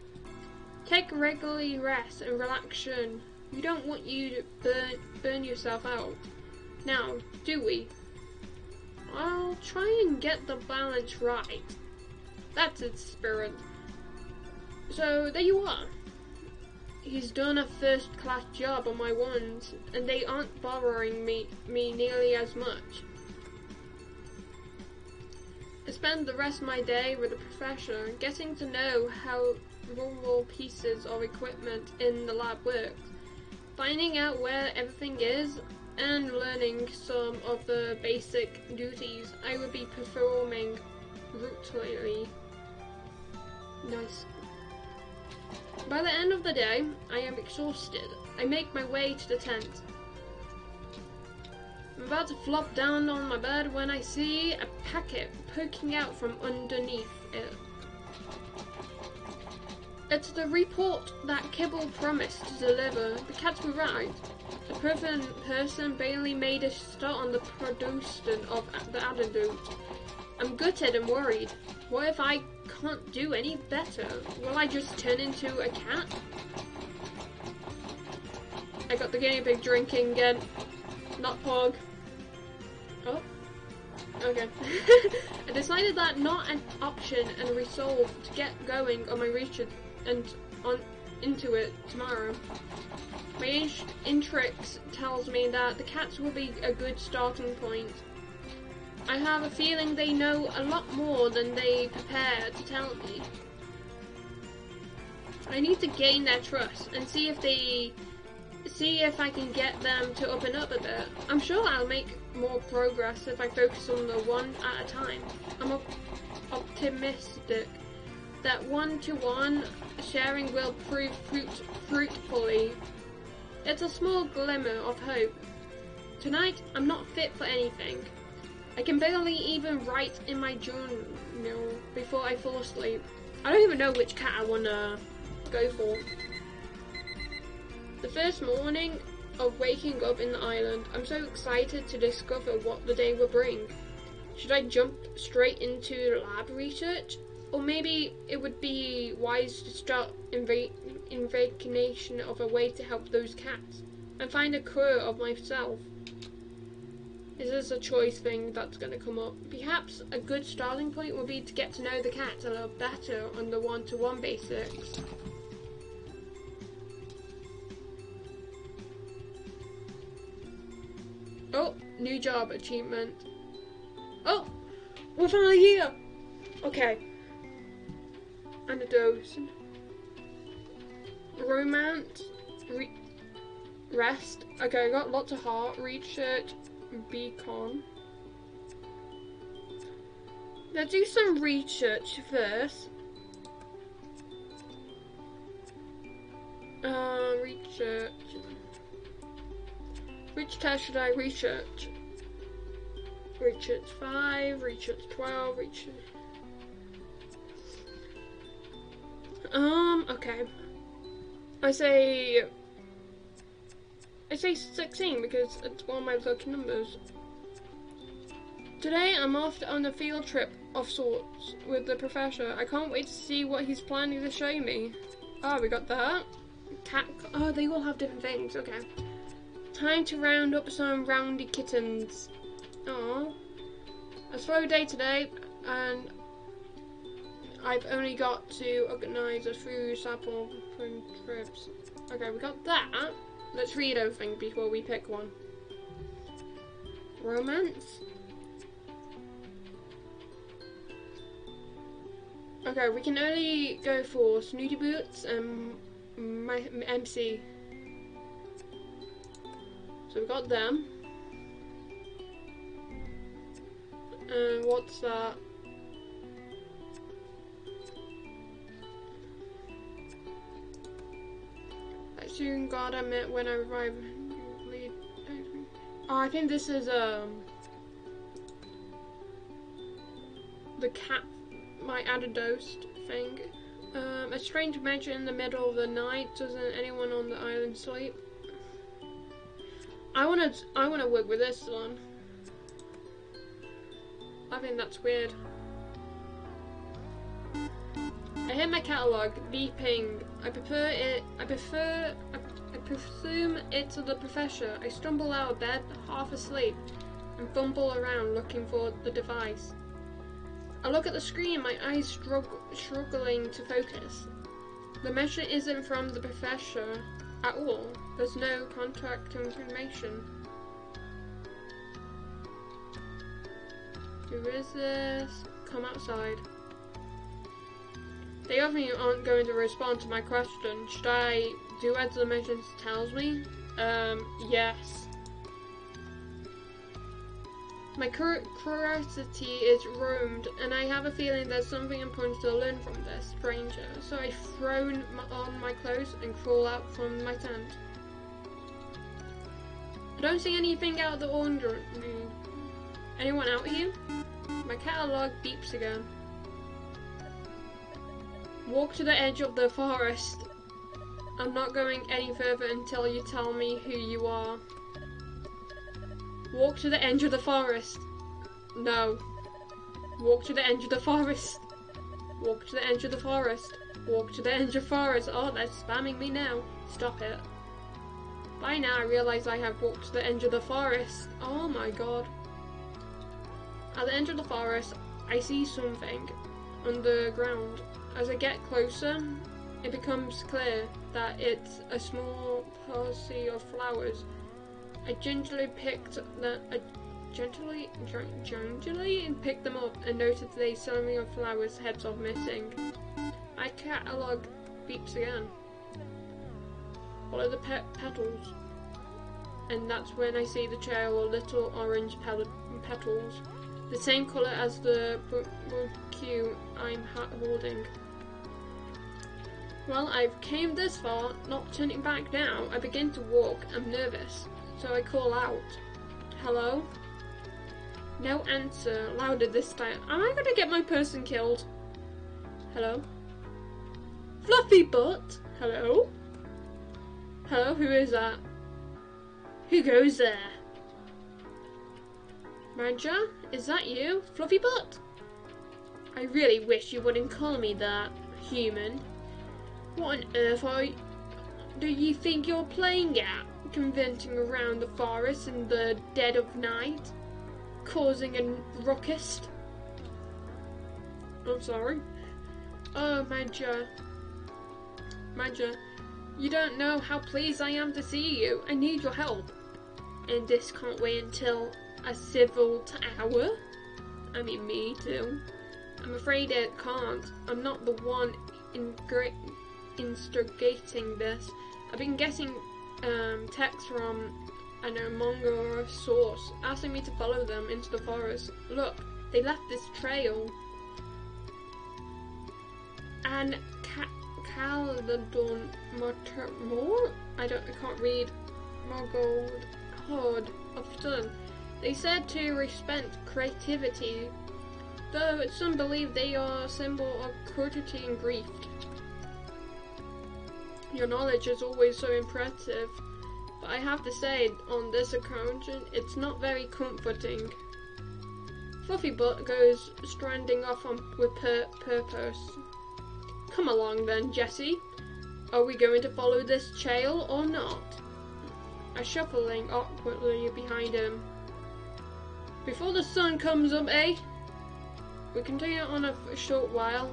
Speaker 1: Take regularly rest and relaxation. We don't want you to burn yourself out. Now, do we? I'll try and get the balance right. That's its spirit. So, there you are. He's done a first-class job on my ones, and they aren't bothering me nearly as much. I spend the rest of my day with the professor, getting to know how rural pieces of equipment in the lab work, finding out where everything is, and learning some of the basic duties I would be performing routinely. Nice. By the end of the day, I am exhausted. I make my way to the tent. I'm about to flop down on my bed when I see a packet poking out from underneath it. It's the report that Kibble promised to deliver. The cats were right. The perfect person barely made a start on the production of the antidote. I'm gutted and worried. What if I can't do any better? Will I just turn into a cat? I got the guinea pig drinking again. Not Pog. Oh. Okay. I decided that not an option and resolved to get going on my research and into it tomorrow. My intrigues tells me that the cats will be a good starting point. I have a feeling they know a lot more than they prepare to tell me. I need to gain their trust and see if I can get them to open up a bit. I'm sure I'll make more progress if I focus on the one at a time. I'm optimistic that one-to-one sharing will prove fruitfully. It's a small glimmer of hope. Tonight, I'm not fit for anything. I can barely even write in my journal before I fall asleep. I don't even know which cat I wanna go for. The first morning of waking up in the island, I'm so excited to discover what the day will bring. Should I jump straight into lab research? Or maybe it would be wise to start investigation of a way to help those cats and find a cure of myself. Is this a choice thing that's going to come up? Perhaps a good starting point will be to get to know the cats a little better on the one-to-one basics. Oh, new job achievement. Oh, we're finally here. Okay. And a dose. Romance. Rest. Okay, I got lots of heart. Research. Beacon. Let's do some research first. Research. Which test should I research? Research 5, research 12, research... okay. I say 16 because it's one of my lucky numbers. Today I'm off on a field trip of sorts with the professor. I can't wait to see what he's planning to show me. Oh, we got that. Cat. Oh, they all have different things. Okay. Time to round up some roundy kittens. Aww. A slow day today, and I've only got to organise a few sample trips. Okay, we got that. Let's read everything before we pick one. Romance. Okay, we can only go for Snooty Boots and my MC. So we got them. And what's that? I soon got met when I arrived. Oh, I think this is the cat, my added-dose thing. A strange mention in the middle of the night. Doesn't anyone on the island sleep? I wanna work with this one. I think that's weird. I hit my catalogue, beeping. I presume it's the professor. I stumble out of bed, half asleep, and fumble around looking for the device. I look at the screen, my eyes struggling to focus. The message isn't from the professor at all. There's no contact information. Who is this? Come outside. They obviously aren't going to respond to my question. Should I do as the message tells me? Yes. My curiosity is roamed, and I have a feeling there's something important to learn from this stranger. So I throw on my clothes and crawl out from my tent. I don't see anything out of the ordinary. Anyone out here? My catalogue beeps again. Walk to the edge of the forest. I'm not going any further until you tell me who you are. Walk to the edge of the forest. No. Walk to the edge of the forest. Walk to the edge of the forest. Walk to the edge of the forest. Oh, they're spamming me now. Stop it. By now I realise I have walked to the edge of the forest. Oh my god. At the edge of the forest, I see something on the ground. As I get closer, it becomes clear that it's a small posse of flowers. I gingerly picked them up and noted the ceremony of flowers' heads are missing. My catalogue beeps again. Follow the petals, and that's when I see the trail of little orange petals, the same colour as the bouquet I'm holding. Well, I've came this far, not turning back now. I begin to walk. I'm nervous, so I call out. Hello? No answer. Louder this time. Am I gonna get my person killed? Hello? Fluffy butt? Hello? Hello? Who is that? Who goes there? Manager? Is that you? Fluffy butt? I really wish you wouldn't call me that, human. What on earth do you think you're playing at? Conventing around the forest in the dead of night? Causing a ruckus? I'm sorry. Oh, Manager. Manager, you don't know how pleased I am to see you. I need your help. And this can't wait until a civil hour? I mean, me too. I'm afraid it can't. I'm not the one instigating this. I've been getting texts from an Among or a source asking me to follow them into the forest. Look, they left this trail. And Caledon more? I can't read. Moggold Horde of Sun. They said to respect creativity, though some believe they are a symbol of cruelty and grief. Your knowledge is always so impressive, but I have to say, on this occasion, it's not very comforting. Fluffy Butt goes stranding off with purpose. Come along then, Jessie. Are we going to follow this trail or not? I'm shuffling awkwardly behind him. Before the sun comes up, eh? We continue on a short while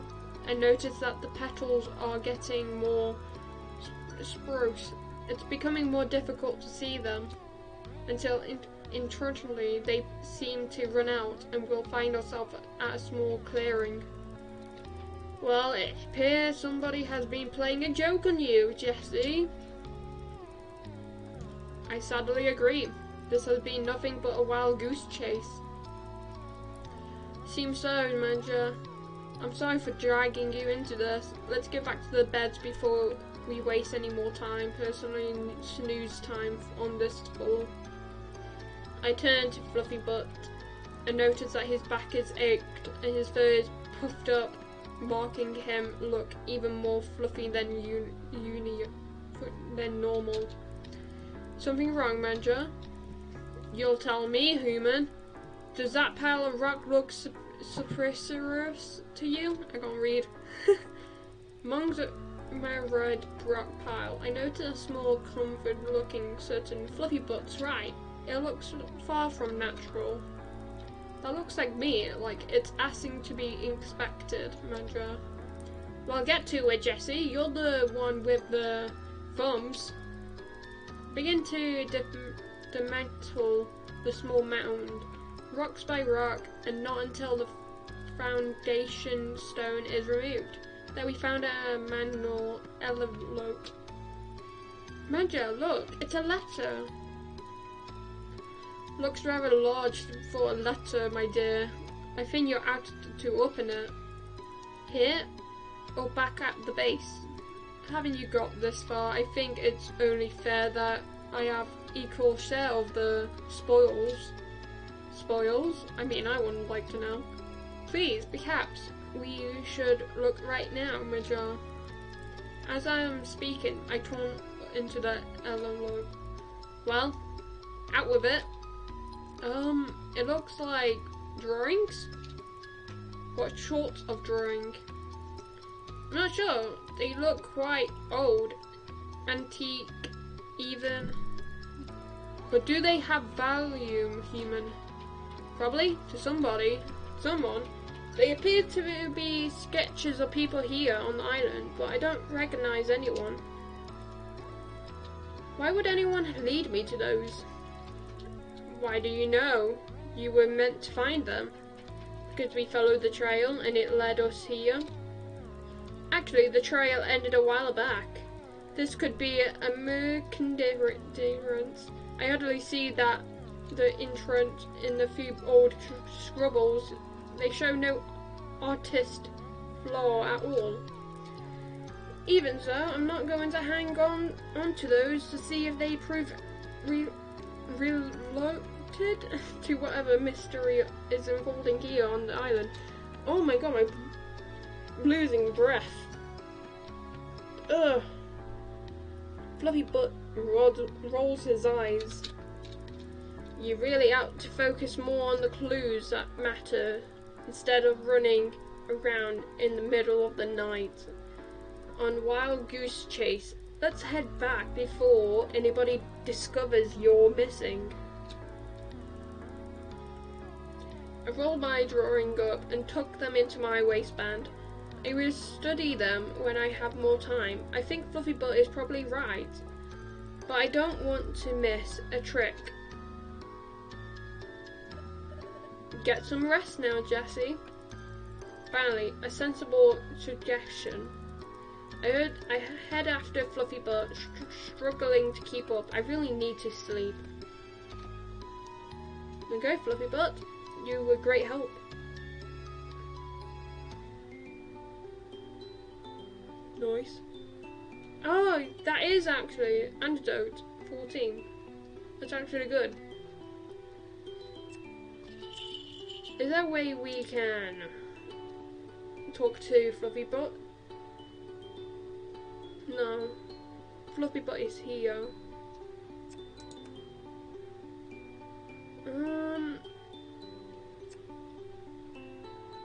Speaker 1: and notice that the petals are getting more spruce. It's becoming more difficult to see them until intentionally they seem to run out and we'll find ourselves at a small clearing. Well, it appears somebody has been playing a joke on you, Jessie. I sadly agree. This has been nothing but a wild goose chase. Seems so, Manager. I'm sorry for dragging you into this. Let's get back to the beds before we waste any more time. Personally, snooze time on this call. I turn to Fluffy Butt and notice that his back is ached and his fur is puffed up, making him look even more fluffy than normal. Something wrong, Manager? You'll tell me, human. Does that pile of rock look suspicious to you? I can't read. Among my red rock pile, I notice a small, comfort-looking certain Fluffy Butt's right. It looks far from natural. That looks like me, like it's asking to be inspected, Manager. Well, get to it, Jessie. You're the one with the thumbs. Begin to dismantle the small mound, rocks by rock, and not until the foundation stone is removed that we found a manual envelope. Manager, look, it's a letter. Looks rather large for a letter, my dear. I think you're asked to open it. Here, or back at the base. Haven't you got this far? I think it's only fair that I have equal share of the spoils. Spoils? I mean, I wouldn't like to know. Please, perhaps we should look right now, Major. As I am speaking, I turn into the envelope. Well, out with it. It looks like drawings. What sorts of drawing? I'm not sure. They look quite old, antique, even. But do they have value, human? Probably to someone. They appear to be sketches of people here on the island, but I don't recognize anyone. Why would anyone lead me to those? Why do you know? You were meant to find them. Because we followed the trail and it led us here. Actually, the trail ended a while back. This could be a mere coincidence. I hardly see that the entrance in the few old scribbles. They show no artist flaw at all. Even so, I'm not going to hang onto those to see if they prove related to whatever mystery is unfolding here on the island. Oh my god, I'm losing breath. Ugh. Fluffy Butt rolls his eyes. You really ought to focus more on the clues that matter instead of running around in the middle of the night on wild goose chase. Let's head back before anybody discovers you're missing. I rolled my drawing up and tucked them into my waistband. I will study them when I have more time. I think Fluffy Butt is probably right, but I don't want to miss a trick. Get some rest now, Jessie. Finally, a sensible suggestion. I head after Fluffy Butt, struggling to keep up. I really need to sleep. Okay, Fluffy Butt, you were great help. Nice. Oh, that is actually antidote 14. That's actually good. Is there a way we can talk to Fluffy Butt? No. Fluffy Butt is here.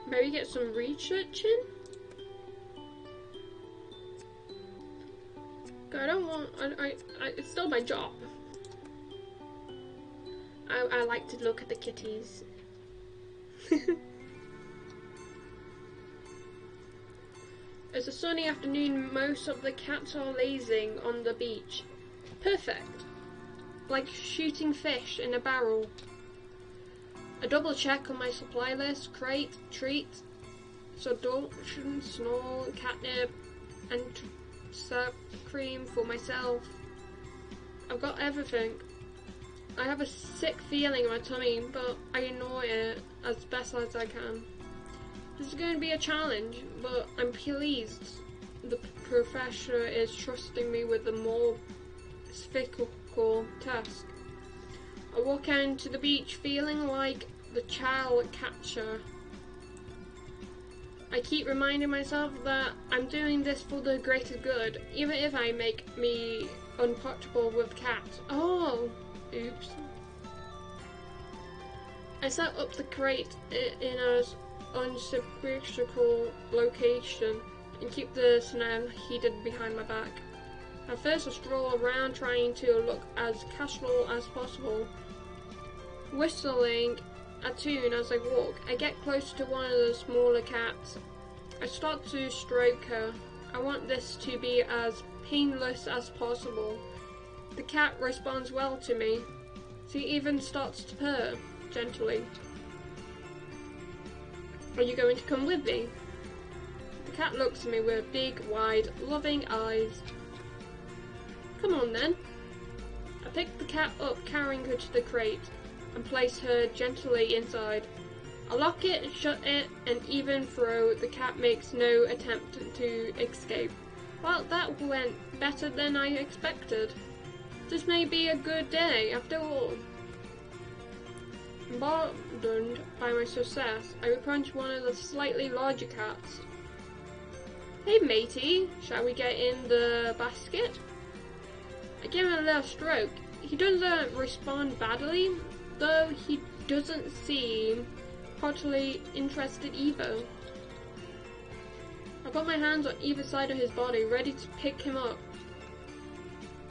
Speaker 1: Maybe get some researching? I don't want. It's still my job. I like to look at the kitties. It's a sunny afternoon. Most of the cats are lazing on the beach. Perfect. Like shooting fish in a barrel. A double check on my supply list: crate, treat, seduction, snore, catnip, and cream for myself. I've got everything. I have a sick feeling in my tummy, but I ignore it as best as I can. This is going to be a challenge, but I'm pleased the professor is trusting me with the more difficult task. I walk out into the beach feeling like the child catcher. I keep reminding myself that I'm doing this for the greater good, even if I make me untouchable with cats. Oh, oops. I set up the crate in an unsymmetrical location and keep the snow heated behind my back. At first I stroll around trying to look as casual as possible, whistling a tune as I walk. I get close to one of the smaller cats. I start to stroke her. I want this to be as painless as possible. The cat responds well to me. She even starts to purr gently. Are you going to come with me? The cat looks at me with big, wide, loving eyes. Come on then. I pick the cat up, carrying her to the crate, and place her gently inside. I lock it, shut it, and even though the cat makes no attempt to escape. Well, that went better than I expected. This may be a good day after all. Emboldened by my success, I approach one of the slightly larger cats. Hey matey, shall we get in the basket? I give him a little stroke. He doesn't respond badly, though he doesn't seem particularly interested either. I put my hands on either side of his body, ready to pick him up.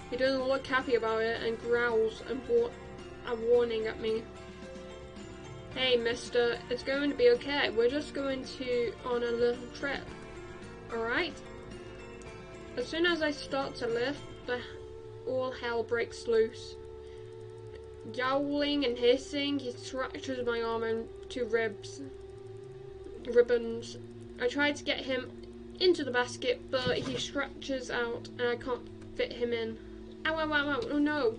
Speaker 1: He doesn't look happy about it and growls a warning at me. Hey mister, it's going to be okay. We're just going on a little trip. Alright? As soon as I start to lift, all hell breaks loose. Yowling and hissing, he scratches my arm into ribbons. I try to get him into the basket, but he stretches out and I can't fit him in. Ow, ow, ow, ow, oh no.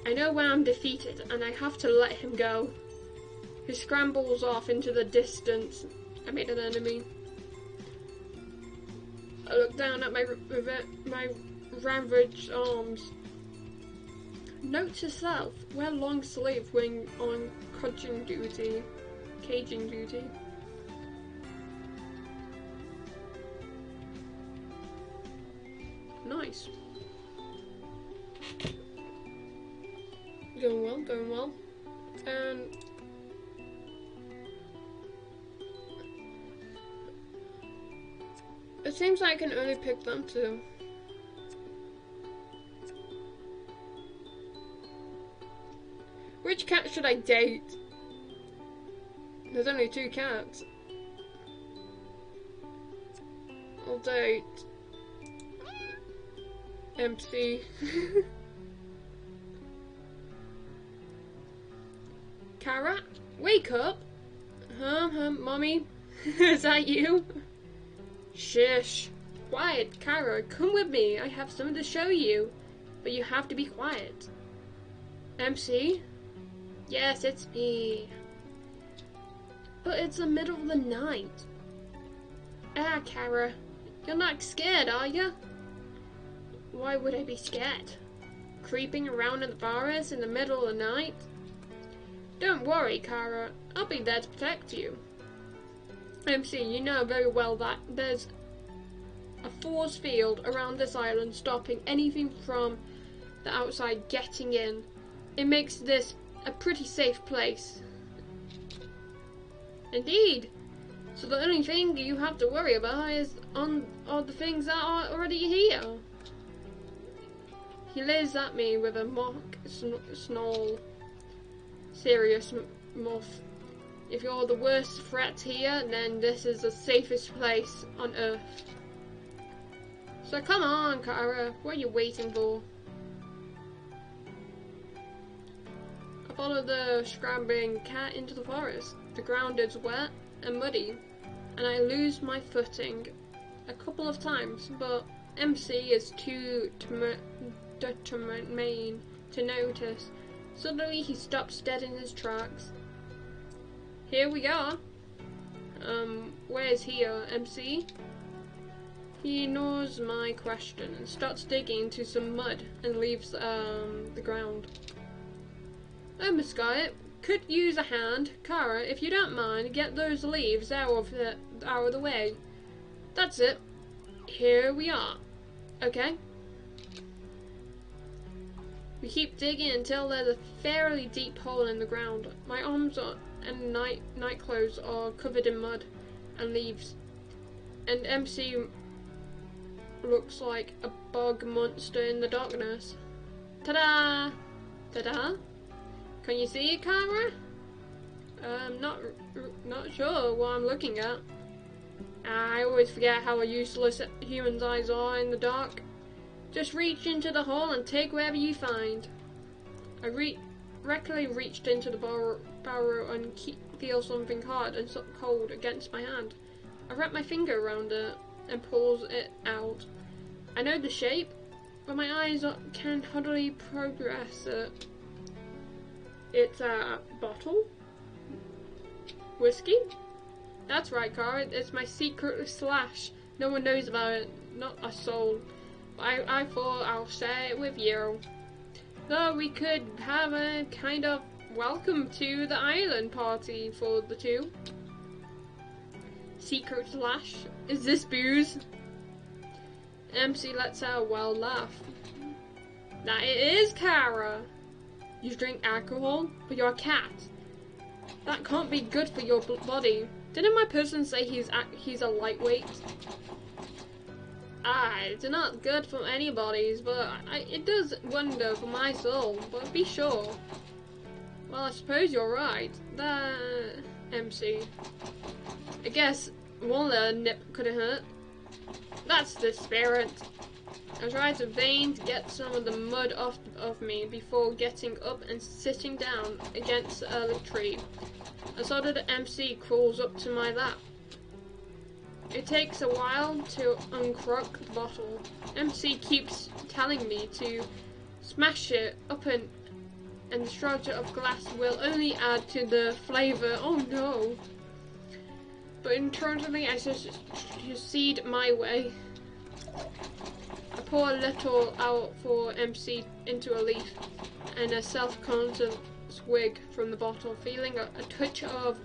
Speaker 1: I know when I'm defeated and I have to let him go. He scrambles off into the distance. I made an enemy. I look down at my ravaged arms. Note to self, wear long sleeve when on caging duty. Nice. Going well, going well. And it seems like I can only pick them two. Which cat should I date? There's only 2 cats. I'll date MC. Kara, wake up! Mommy? Is that you? Shush. Quiet, Kara, come with me. I have something to show you. But you have to be quiet. MC? Yes, it's me. But it's the middle of the night. Ah, Kara, you're not scared, are you? Why would I be scared? Creeping around in the forest in the middle of the night? Don't worry, Kara. I'll be there to protect you. MC, you know very well that there's a force field around this island stopping anything from the outside getting in. It makes this a pretty safe place. Indeed. So the only thing you have to worry about is all the things that are already here. He leers at me with a mock snarl. Serious muff. If you're the worst threat here, then this is the safest place on Earth. So come on, Kara, what are you waiting for? I follow the scrambling cat into the forest. The ground is wet and muddy, and I lose my footing a couple of times, but MC is too determined to notice. Suddenly he stops dead in his tracks. Here we are. Where's here, MC? He ignores my question and starts digging into some mud and leaves the ground. Oh, Miss Scarlet, could use a hand. Kara, if you don't mind, get those leaves out of the way. That's it. Here we are. Okay. We keep digging until there's a fairly deep hole in the ground. My arms and night clothes are covered in mud and leaves, and MC looks like a bog monster in the darkness. Ta-da! Ta-da! Can you see it, Kara? Not sure what I'm looking at. I always forget how useless humans' eyes are in the dark. Just reach into the hole and take whatever you find. I recklessly reached into the barrel and feel something hard and cold against my hand. I wrap my finger around it and pulls it out. I know the shape, but my eyes can hardly progress it. It's a bottle? Whiskey? That's right, Cara. It's my secret slash. No one knows about it, not a soul. I thought I'll share it with you. Though we could have a kind of welcome to the island party for the two. Secret slash? Is this booze? MC lets out a wild laugh. That it is, Cara. You drink alcohol, but you're a cat. That can't be good for your body. Didn't my person say he's a lightweight? It's not good for anybody's, but it does wonder for my soul, but be sure. Well, I suppose you're right. MC. I guess one little nip couldn't hurt. That's the spirit. I tried in vain to get some of the mud off of me before getting up and sitting down against a tree. I saw that the MC crawls up to my lap. It takes a while to uncork the bottle. MC keeps telling me to smash it up and the structure of glass will only add to the flavour. Oh no! But internally I just proceed my way. I pour a little out for MC into a leaf and a self-conscious swig from the bottle, feeling a touch of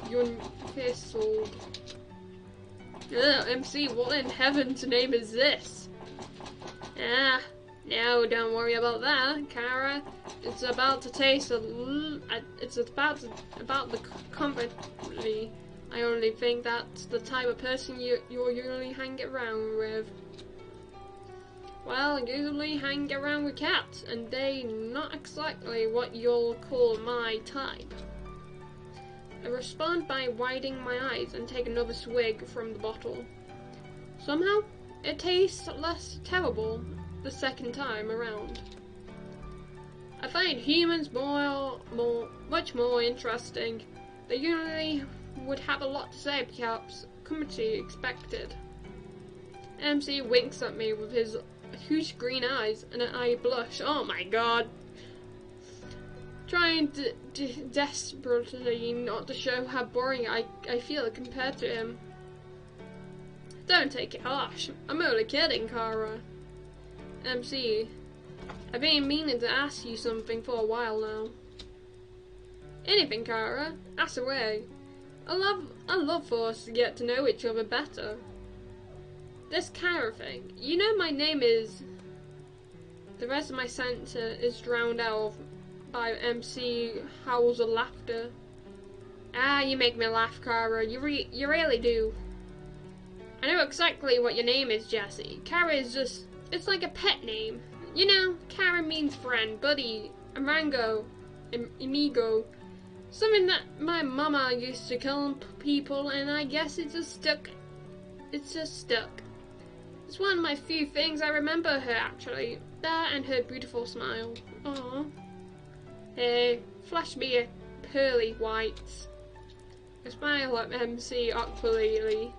Speaker 1: unfizzled. Ugh, MC, what in heaven's name is this? Ah, no, don't worry about that, Kara. It's about to taste about the company. I only think that's the type of person you usually hang around with. Well, I usually hang around with cats, and they not exactly what you'll call my type. I respond by widening my eyes and take another swig from the bottle. Somehow, it tastes less terrible the second time around. I find humans much more interesting. They usually would have a lot to say, perhaps comedy expected. MC winks at me with his huge green eyes, and I blush. Oh my god. Trying desperately not to show how boring I feel compared to him. Don't take it harsh. I'm only kidding, Kara. MC, I've been meaning to ask you something for a while now. Anything, Kara. Ask away. I'd love for us to get to know each other better. This Kara thing. You know my name is... The rest of my sentence is drowned out by MC howls of laughter. Ah, you make me laugh, Kara. You really do. I know exactly what your name is, Jessie. Kara is just... It's like a pet name. You know, Kara means friend, buddy, amigo, amigo. Something that my mama used to call people, and I guess it just stuck. It's just stuck. It's one of my few things I remember her, actually. That and her beautiful smile. Aww. Hey, flash me a pearly whites. I smile at MC awkwardly.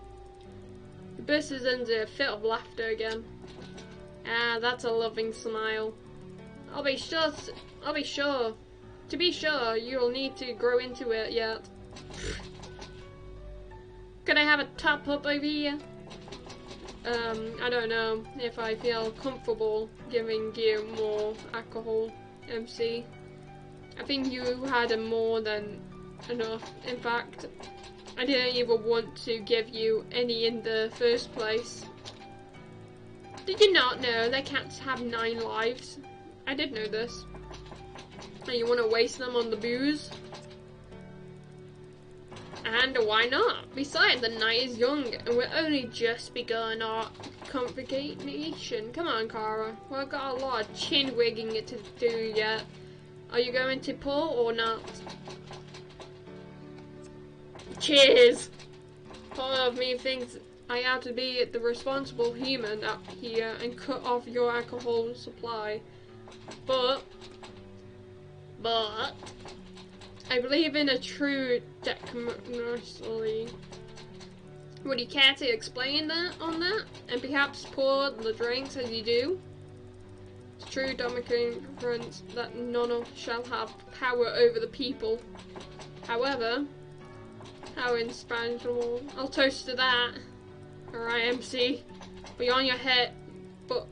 Speaker 1: He bursts into a fit of laughter again. Ah, that's a loving smile. I'll be sure. To be sure, you'll need to grow into it yet. Could I have a top up over here? I don't know if I feel comfortable giving you more alcohol, MC. I think you had more than enough. In fact, I didn't even want to give you any in the first place. Did you not know that cats have 9 lives? I did know this. And you want to waste them on the booze? And why not? Besides, the night is young, and we're only just begun our convocation. Come on, Kara. We've got a lot of chin wigging to do yet. Are you going to pull or not? Cheers! Part of me thinks I have to be the responsible human up here and cut off your alcohol supply. But I believe in a true democracy. Would you care to explain that on that? And perhaps pour the drinks as you do? It's true democracy that none shall have power over the people. However, how inspirable. I'll toast to that. Alright, MC. Be on your head, but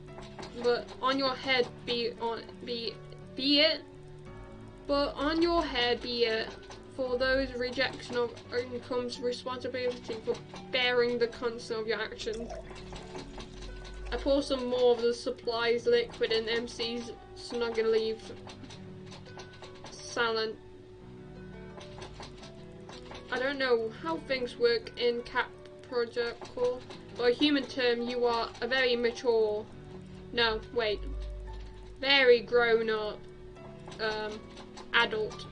Speaker 1: on your head be it. But on your head be it. For those rejection of comes responsibility for bearing the consequence of your actions. I pour some more of the supplies liquid in MC's snuggly salad. I don't know how things work in cat protocol. By human term, you are a very mature. No, wait. Very grown up. Adult.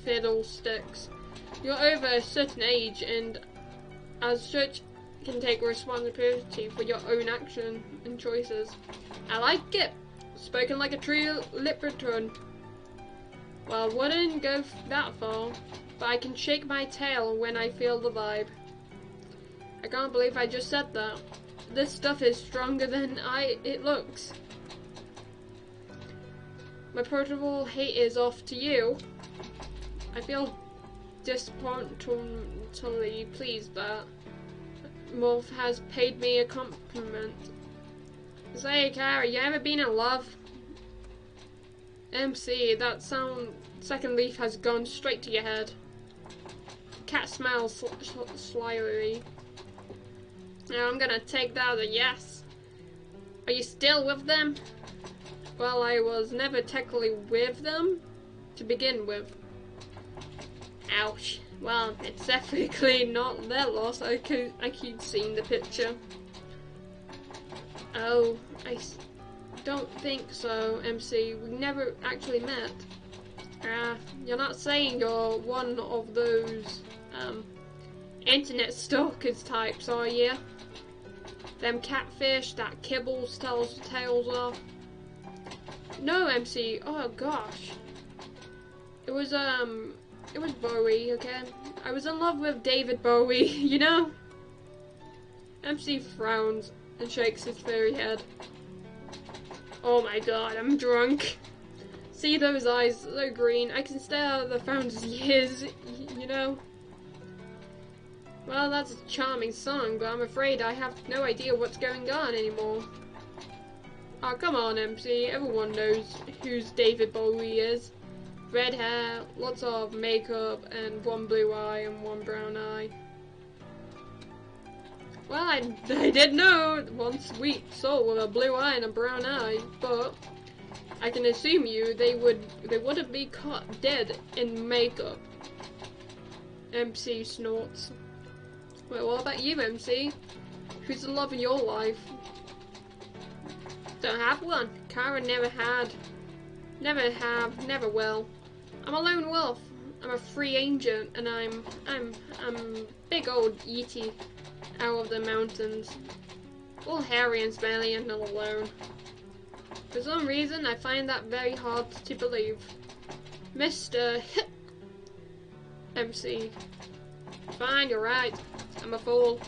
Speaker 1: Fiddlesticks. You're over a certain age, and as such, can take responsibility for your own action and choices. I like it. Spoken like a true Liberton. Well, wouldn't go that far, but I can shake my tail when I feel the vibe. I can't believe I just said that. This stuff is stronger than it looks. My portable hate is off to you. I feel disappointedly pleased that Muff has paid me a compliment. Say, Cara, you ever been in love? MC, that second leaf has gone straight to your head. Cat smiles slyly. Now I'm gonna take that as a yes. Are you still with them? Well, I was never technically with them to begin with. Ouch. Well, it's definitely not their loss. I keep seeing the picture. Oh, I don't think so, MC. We never actually met. You're not saying you're one of those, internet stalkers types, are you? Them catfish that kibbles tells tales of? No, MC. Oh, gosh. It was Bowie, okay? I was in love with David Bowie, you know? MC frowns and shakes his furry head. Oh my god, I'm drunk. See those eyes, so green. I can stare at the fountain's years, you know? Well, that's a charming song, but I'm afraid I have no idea what's going on anymore. Oh, come on, MC. Everyone knows who David Bowie is. Red hair, lots of makeup, and one blue eye and one brown eye. Well, I did know one sweet soul with a blue eye and a brown eye, but I can assume they wouldn't be caught dead in makeup. MC snorts. Well, what about you, MC? Who's the love of your life? Don't have one. Cara never had. Never have, never will. I'm a lone wolf. I'm a free agent, and I'm big old Yeti out of the mountains. All hairy and smelly and all alone. For some reason, I find that very hard to believe. Mr. MC. Fine, you're right. I'm a fool.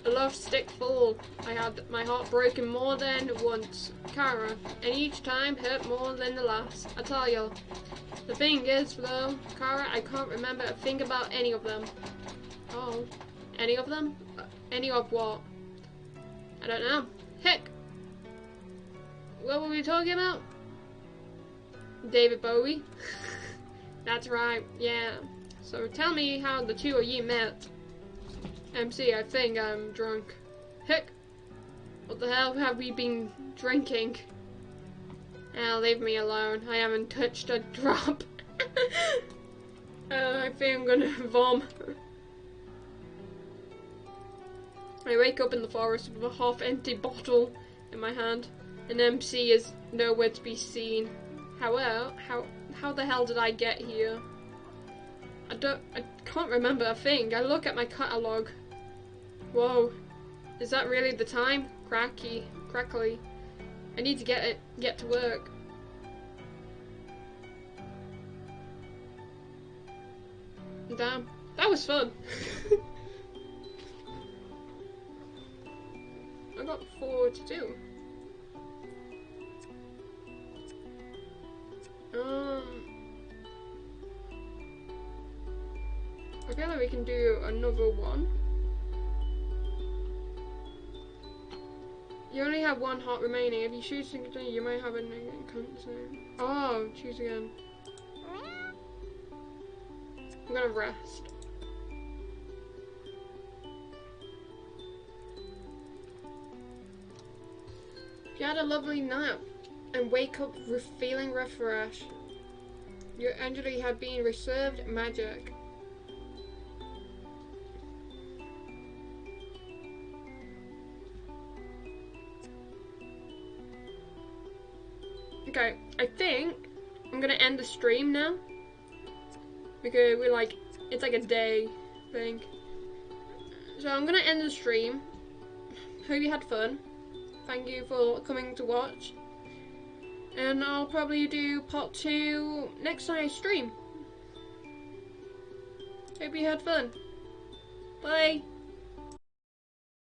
Speaker 1: A love-stick fool. I had my heart broken more than once, Cara, and each time hurt more than the last. I tell you. The thing is, though, Cara, I can't remember a thing about any of them. Oh. Any of them? Any of what? I don't know. Heck! What were we talking about? David Bowie? That's right, yeah. So tell me how the two of you met. MC, I think I'm drunk. Heck! What the hell have we been drinking? Now leave me alone. I haven't touched a drop. I think I'm gonna vom. I wake up in the forest with a half-empty bottle in my hand, and MC is nowhere to be seen. However, how the hell did I get here? I can't remember a thing. I look at my catalogue. Whoa, is that really the time? Crackly. I need to get to work. Damn, that was fun. I got 4 to do. I feel like we can do another one. You only have 1 heart remaining. If you choose to continue, you might have a continue. Oh, choose again. I'm gonna rest. If you had a lovely nap and wake up feeling refreshed, your energy had been reserved magic. Okay, I think I'm gonna end the stream now because it's like a day thing. So I'm gonna end the stream. Hope you had fun. Thank you for coming to watch. And I'll probably do part 2 next time I stream. Hope you had fun. Bye.